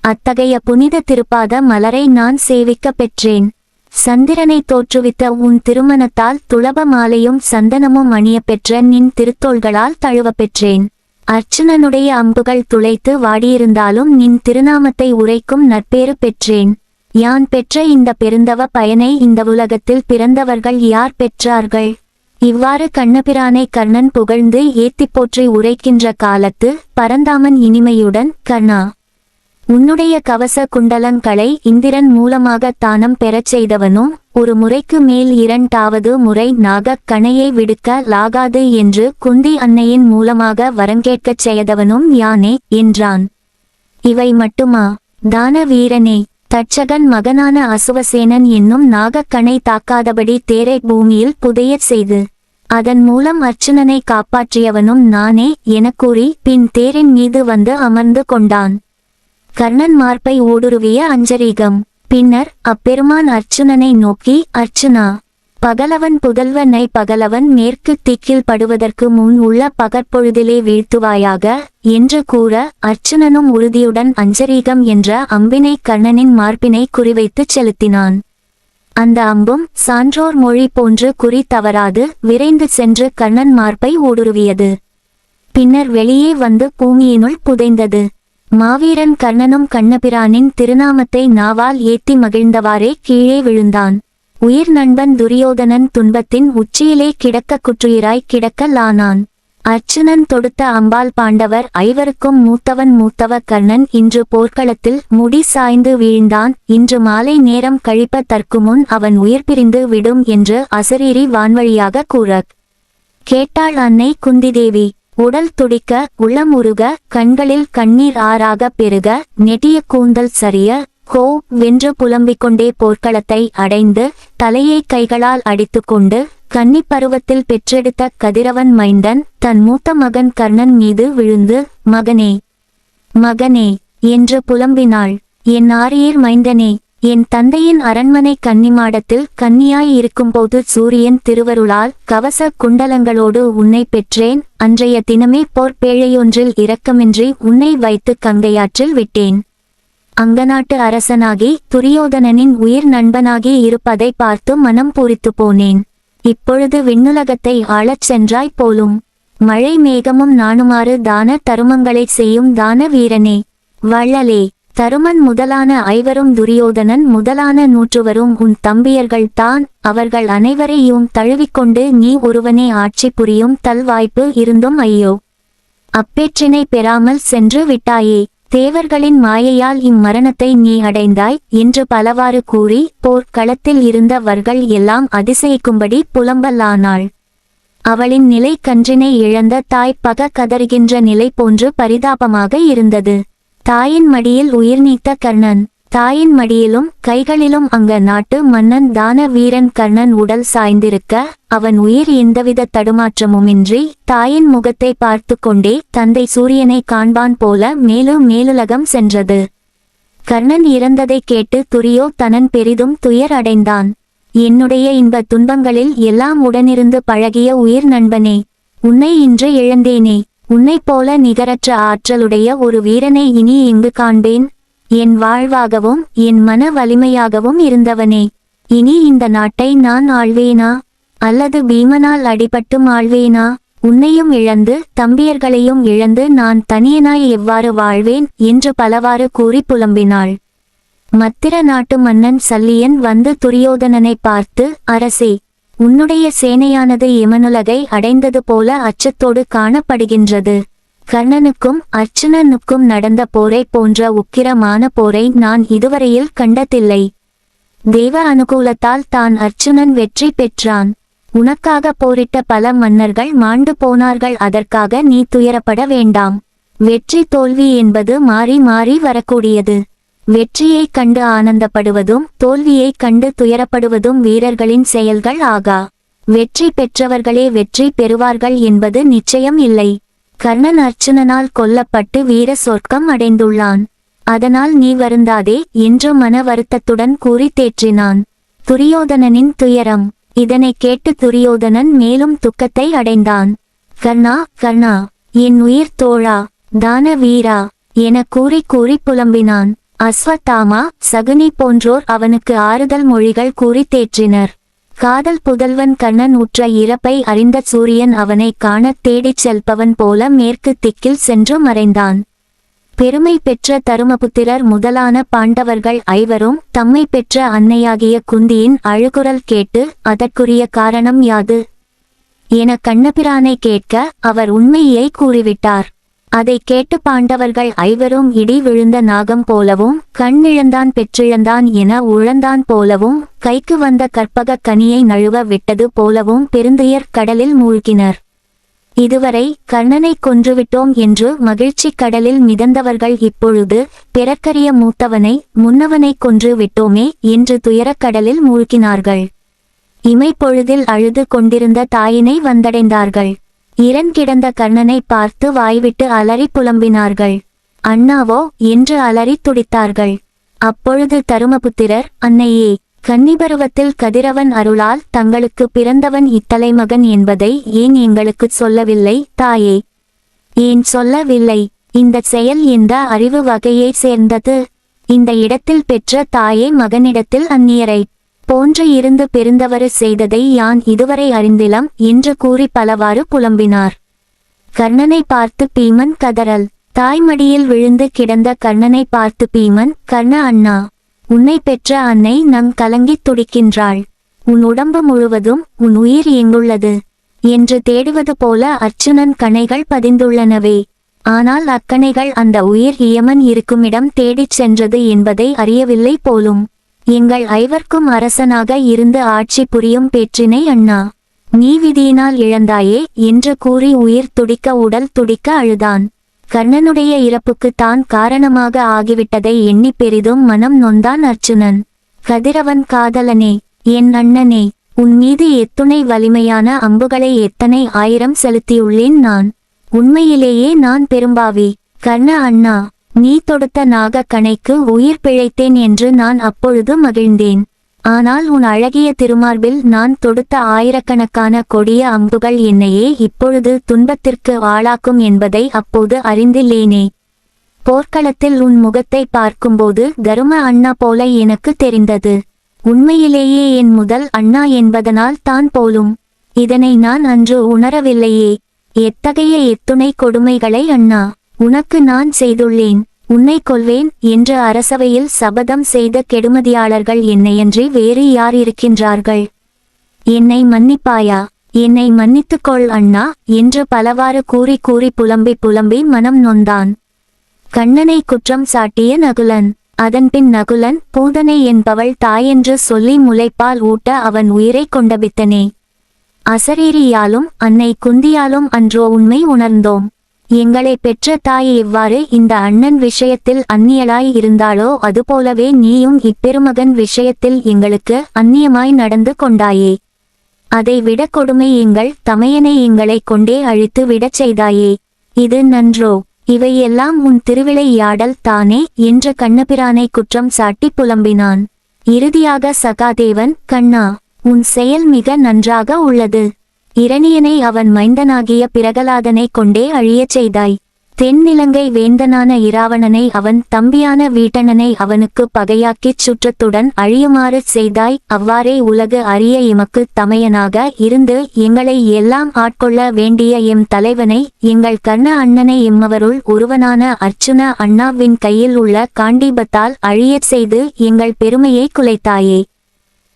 அத்தகைய புனித திருப்பாத மலரை நான் சேவிக்க பெற்றேன். சந்திரனை தோற்றுவித்த உன் திருமணத்தால் துளப மாலையும் சந்தனமும் அணிய பெற்ற நின் திருத்தோள்களால் தழுவ பெற்றேன். அர்ச்சுனனுடைய அம்புகள் துளைத்து வாடியிருந்தாலும் நின் திருநாமத்தை உரைக்கும் நற்பேறு பெற்றேன். யான் பெற்ற இந்த பெருந்தவ பயனை இந்த உலகத்தில் பிறந்தவர்கள் யார் பெற்றார்கள். இவ்வாறு கண்ணபிரானை கர்ணன் புகழ்ந்து ஏத்திப் போற்றி உரைக்கின்ற காலத்து பரந்தாமன் இனிமையுடன், கர்ணா, உன்னுடைய கவச குண்டலங்களை இந்திரன் மூலமாக தானம் பெறச் செய்தவனும் ஒரு முறைக்கு மேல் 2வது முறை நாகக் கணையை விடுக்க லாகாது என்று குந்தி அன்னையின் மூலமாக வரங்கேட்கச் செய்தவனும் யானே என்றான். இவை மட்டுமா? தான வீரனே, தட்சகன் மகனான அசுவசேனன் என்னும் நாகக்கணை தாக்காதபடி தேரை பூமியில் புதையச் செய்து அதன் மூலம் அர்ச்சுனனை காப்பாற்றியவனும் நானே எனக் கூறி பின் தேரின் மீது வந்து அமர்ந்து கொண்டான். கர்ணன் மார்பை ஊடுருவிய அஞ்சரீகம். பின்னர் அப்பெருமான் அர்ச்சுனனை நோக்கி, அர்ச்சுனா, பகலவன் புதல்வனை பகலவன் மேற்கு திக்கில் படுவதற்கு முன் உள்ள பகற்பொழுதிலே வீழ்த்துவாயாக என்று கூற அர்ச்சுனனும் உறுதியுடன் அஞ்சரீகம் என்ற அம்பினை கர்ணனின் மார்பினை குறிவைத்துச் செலுத்தினான். அந்த அம்பும் சான்றோர் மொழி போன்று குறி தவறாது விரைந்து சென்று கர்ணன் மார்பை ஊடுருவியது. பின்னர் வெளியே வந்து பூமியினுள் புதைந்தது. மாவீரன் கர்ணனும் கண்ணபிரானின் திருநாமத்தை நாவால் ஏத்தி மகிழ்ந்தவாறே கீழே விழுந்தான். உயிர் நண்பன் துரியோதனன் துன்பத்தின் உச்சியிலே கிடக்க குற்றுயிராய் கிடக்க லானான். அர்ச்சுனன் தொடுத்த அம்பாள் பாண்டவர் 5வருக்கும் மூத்தவ கர்ணன் இன்று போர்க்களத்தில் முடி சாய்ந்து வீழ்ந்தான். இன்று மாலை நேரம் கழிப்ப தற்குமுன் அவன் உயிர் பிரிந்து விடும் என்று அசரீரி வான்வழியாக கூறக் கேட்டாள் அன்னை குந்திதேவி. உடல் துடிக்க, உள்ளம் உருக, கண்களில் கண்ணீர் ஆறாக பெருக, நெடிய கூந்தல் சரிய கோ வென்று புலம்பிக்கொண்டே போர்க்களத்தை அடைந்து தலையை கைகளால் அடித்துக்கொண்டு கன்னிப் பருவத்தில் பெற்றெடுத்த கதிரவன் மைந்தன் தன் மூத்த மகன் கர்ணன் மீது விழுந்து, மகனே, மகனே என்று புலம்பினாள். என் ஆரியர் மைந்தனே, என் தந்தையின் அரண்மனை கன்னிமாடத்தில் கன்னியாய் இருக்கும்போது சூரியன் திருவருளால் கவச குண்டலங்களோடு உன்னை பெற்றேன். அன்றைய தினமே போர்ப்பேழையொன்றில் இரக்கமின்றி உன்னை வைத்து கங்கையாற்றில் விட்டேன். அங்கநாட்டு அரசனாகி துரியோதனனின் உயிர் நண்பனாகி இருப்பதை பார்த்து மனம் பூரித்து போனேன். இப்பொழுது விண்ணுலகத்தை ஆளச் சென்றாய் போலும். மழை மேகமும் நானுமாறு தான தருமங்களை செய்யும் தான வீரனே, வள்ளலே, தருமன் முதலான 5வரும் துரியோதனன் முதலான 100வரும் உன் தம்பியர்கள்தான். அவர்கள் அனைவரையும் தழுவிக்கொண்டு நீ ஒருவனே ஆட்சி புரியும் தல் வாய்ப்பு இருந்தும் ஐயோ, அப்பேற்றினை பெறாமல் சென்று விட்டாயே. தேவர்களின் மாயையால் இம்மரணத்தை நீ அடைந்தாய் என்று பலவாறு கூறி போர்க்களத்தில் இருந்தவர்கள் எல்லாம் அதிசயிக்கும்படி புலம்பலானாள். அவளின் நிலை கன்றினை இழந்த தாய் பக கதறுகின்ற நிலை போன்று பரிதாபமாக இருந்தது. தாயின் மடியில் உயிர் நீத்த கர்ணன், தாயின் மடியிலும் கைகளிலும் அங்க நாட்டு மன்னன் தான வீரன் கர்ணன் உடல் சாய்ந்திருக்க அவன் உயிர் எந்தவித தடுமாற்றமுமின்றி தாயின் முகத்தை பார்த்து கொண்டே தந்தை சூரியனை காண்பான் போல மேலுலகம் சென்றது. கர்ணன் இறந்ததை கேட்டு துரியோதனன் பெரிதும் துயர் அடைந்தான். என்னுடைய இன்ப துன்பங்களில் எல்லாம் உடனிருந்து பழகிய உயிர் நண்பனே, உன்னை இன்று இழந்தேனே. உன்னை போல நிகரற்ற ஆற்றலுடைய ஒரு வீரனை இனி எங்கு காண்பேன். என் வாழ்வாகவும் என் மன வலிமையாகவும் இருந்தவனே, இனி இந்த நாட்டை நான் ஆள்வேனா அல்லது பீமனால் அடிபட்டும் ஆள்வேனா? உன்னையும் இழந்து தம்பியர்களையும் இழந்து நான் தனியனாய் எவ்வாறு வாழ்வேன் என்று பலவாறு கூறி புலம்பினாள். மத்திர நாட்டு மன்னன் சல்லியன் வந்து துரியோதனனை பார்த்து, அரசே, உன்னுடைய சேனையானது யமனுலகை அடைந்தது போல அச்சத்தோடு காணப்படுகின்றது. கர்ணனுக்கும் அர்ச்சுனனுக்கும் நடந்த போரை போன்ற உக்கிரமான போரை நான் இதுவரையில் கண்டதில்லை. தேவ அனுகூலத்தால் தான் அர்ச்சுனன் வெற்றி பெற்றான். உனக்காக போரிட்ட பல மன்னர்கள் மாண்டு போனார்கள். அதற்காக நீ துயரப்பட வேண்டாம். வெற்றி தோல்வி என்பது மாறி மாறி வரக்கூடியது. வெற்றியைக் கண்டு ஆனந்தப்படுவதும் தோல்வியைக் கண்டு துயரப்படுவதும் வீரர்களின் செயல்கள் ஆகா. வெற்றி பெற்றவர்களே வெற்றி பெறுவார்கள் என்பது நிச்சயம் இல்லை. கர்ணன் அர்ச்சுனனால் கொல்லப்பட்டு வீர சொர்க்கம் அடைந்துள்ளான். அதனால் நீ வருந்தாதே என்று மன வருத்தத்துடன் கூறி தேற்றினான். துரியோதனனின் துயரம். இதனை கேட்டு துரியோதனன் மேலும் துக்கத்தை அடைந்தான். கர்ணா, கர்ணா, என் உயிர் தோழா, தான வீரா என கூறி கூறி புலம்பினான். அஸ்வத்தாமா, சகுனி போன்றோர் அவனுக்கு ஆறுதல் மொழிகள் கூறி தேற்றினர். காதல் புதல்வன் கர்ணன் உற்ற இறப்பை அறிந்த சூரியன் அவனை காண தேடிச் செல்பவன் போல மேற்கு திக்கில் சென்று மறைந்தான். பெருமை பெற்ற தருமபுத்திரர் முதலான பாண்டவர்கள் ஐவரும் தம்மை பெற்ற அன்னையாகிய குந்தியின் அழுகுரல் கேட்டு அதற்குரிய காரணம் யாது என கண்ணபிரானை கேட்க அவர் உண்மையை கூறிவிட்டார். அதை கேட்டு பாண்டவர்கள் ஐவரும் இடி விழுந்த நாகம் போலவும் கண்ணிழந்தான் பெற்றிழந்தான் என உழந்தான் போலவும் கைக்கு வந்த கற்பக கனியை நழுவ விட்டது போலவும் பெருந்துயர் கடலில் மூழ்கினர். இதுவரை கர்ணனை கொன்றுவிட்டோம் என்று மகிழ்ச்சி கடலில் மிதந்தவர்கள் இப்பொழுது பிறர்க்கரிய மூத்தவனை முன்னவனை கொன்று விட்டோமே என்று துயரக்கடலில் மூழ்கினார்கள். இமைப்பொழுதில் அழுது கொண்டிருந்த தாயினை வந்தடைந்தார்கள். இறங்கிடந்த கர்ணனை பார்த்து வாய்விட்டு அலறி புலம்பினார்கள். அண்ணாவோ என்று அலறி துடித்தார்கள். அப்பொழுது தருமபுத்திரர், அன்னையே, கன்னிபருவத்தில் கதிரவன் அருளால் தங்களுக்கு பிறந்தவன் இத்தலைமகன் என்பதை ஏன் எங்களுக்கு சொல்லவில்லை தாயே? ஏன் சொல்லவில்லை? இந்த செயல் எந்த அறிவு வகையை சேர்ந்தது? இந்த இடத்தில் பெற்ற தாயே மகனிடத்தில் அந்நியரை போன்று இருந்து பெருந்தவறு செய்ததை யான் இதுவரை அறிந்திலம் என்று கூறி பலவாறு புலம்பினார். கர்ணனை பார்த்து பீமன் கதறல். தாய்மடியில் விழுந்து கிடந்த கர்ணனை பார்த்து பீமன், கர்ண அண்ணா, உன்னை பெற்ற அன்னை நம் கலங்கித் துடிக்கின்றாள். உன் உடம்பு முழுவதும் உன் உயிர் எங்குள்ளது என்று தேடுவது போல அர்ச்சுனன் கணைகள் பதிந்துள்ளனவே. ஆனால் அக்கணைகள் அந்த உயிர் இயமன் இருக்குமிடம் தேடிச் சென்றது என்பதை அறியவில்லை போலும். எங்கள் ஐவர்க்கும் அரசனாக இருந்து ஆட்சி புரியும் பேற்றினை அண்ணா, நீ விதியினால் இழந்தாயே என்று கூறி உயிர் துடிக்க உடல் துடிக்க அழுதான். கர்ணனுடைய இறப்புக்கு தான் காரணமாக ஆகிவிட்டதை எண்ணி பெரிதும் மனம் நொந்தான் அர்ச்சுனன். கதிரவன் காதலனே, என் அண்ணனே, உன் மீது எத்துணை வலிமையான அம்புகளை எத்தனை ஆயிரம் செலுத்தியுள்ளேன் நான். உண்மையிலேயே நான் பெரும்பாவி. கர்ண அண்ணா, நீ தொடுத்த நாக கணைக்கு உயிர் பிழைத்தேன் என்று நான் அப்பொழுது மகிழ்ந்தேன். ஆனால் உன் அழகிய திருமார்பில் நான் தொடுத்த ஆயிரக்கணக்கான கொடிய அம்புகள் என்னையே இப்பொழுது துன்பத்திற்கு ஆளாக்கும் என்பதை அப்போது அறிந்தில்லேனே. போர்க்களத்தில் உன் முகத்தை பார்க்கும்போது தரும அண்ணா போல எனக்கு தெரிந்தது. உண்மையிலேயே என் முதல் அண்ணா என்பதனால் தான் போலும். இதனை நான் அன்று உணரவில்லையே. எத்தகைய எத்துணை கொடுமைகளை அண்ணா உனக்கு நான் செய்துள்ளேன். உன்னை கொல்வேன் என்று அரசவையில் சபதம் செய்த கெடுமதியாளர்கள் என்னையன்றி வேறு யார் இருக்கின்றார்கள்? என்னை மன்னிப்பாயா? என்னை மன்னித்துக்கொள் அண்ணா என்று பலவாறு கூறி கூறி புலம்பி புலம்பி மனம் நொந்தான். கண்ணனை குற்றம் சாட்டிய நகுலன். அதன்பின் நகுலன், பூதனை என்பவள் தாயென்று சொல்லி முலைப்பால் ஊட்ட அவன் உயிரை கொண்டபித்தனே. அசரீரியாலும் அன்னை குந்தியாலும் அன்றோ உண்மை உணர்ந்தோம். எங்களை பெற்ற தாய் எவ்வாறு இந்த அண்ணன் விஷயத்தில் அந்நியலாய் இருந்தாளோ அதுபோலவே நீயும் இப்பெருமகன் விஷயத்தில் எங்களுக்கு அந்நியமாய் நடந்து கொண்டாயே. அதை விட கொடுமை எங்கள் தமையனை எங்களை கொண்டே அழித்து விடச் செய்தாயே. இது நன்றோ? இவையெல்லாம் உன் திருவிளையாடல் தானே என்று கண்ணபிரானை குற்றம் சாட்டி புலம்பினான். இறுதியாக சகாதேவன், கண்ணா, உன் செயல் மிக நன்றாக உள்ளது. இரணியனை அவன் மைந்தனாகிய பிரகலாதனை கொண்டே அழியச் செய்தாய். தென்னிலங்கை வேந்தனான இராவணனை அவன் தம்பியான வீட்டணனை அவனுக்கு பகையாக்கிச் சுற்றத்துடன் அழியுமாறு செய்தாய். அவ்வாறே உலகு அறிய எமக்கு தமையனாக இருந்து எங்களை எல்லாம் ஆட்கொள்ள வேண்டிய எம் தலைவனை, எங்கள் கர்ண அண்ணனை எம்மவருள் ஒருவனான அர்ச்சுன அண்ணாவின் கையில் உள்ள காண்டீபத்தால் அழியச் செய்து எங்கள் பெருமையை குலைத்தாயே.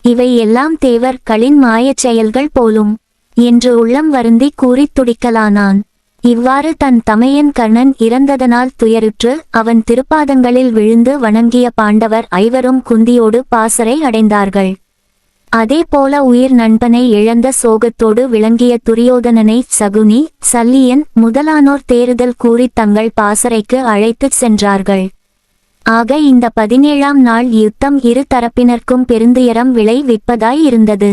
இவை எல்லாம் தேவர் களின் மாயச் செயல்கள் போலும் என்று உள்ளம் வருந்தி கூறித் துடிக்கலானான். இவ்வாறு தன் தமையன் கர்ணன் இறந்ததனால் துயருற்று அவன் திருப்பாதங்களில் விழுந்து வணங்கிய பாண்டவர் ஐவரும் குந்தியோடு பாசறை அடைந்தார்கள். அதேபோல உயிர் நண்பனை இழந்த சோகத்தோடு விளங்கிய துரியோதனனை சகுனி, சல்லியன் முதலானோர் தேறுதல் கூறி தங்கள் பாசறைக்கு அழைத்துச் சென்றார்கள். ஆக இந்த 17ஆம் நாள் யுத்தம் இரு தரப்பினர்க்கும் பெருந்துயரம் விளைவிப்பதாய் இருந்தது.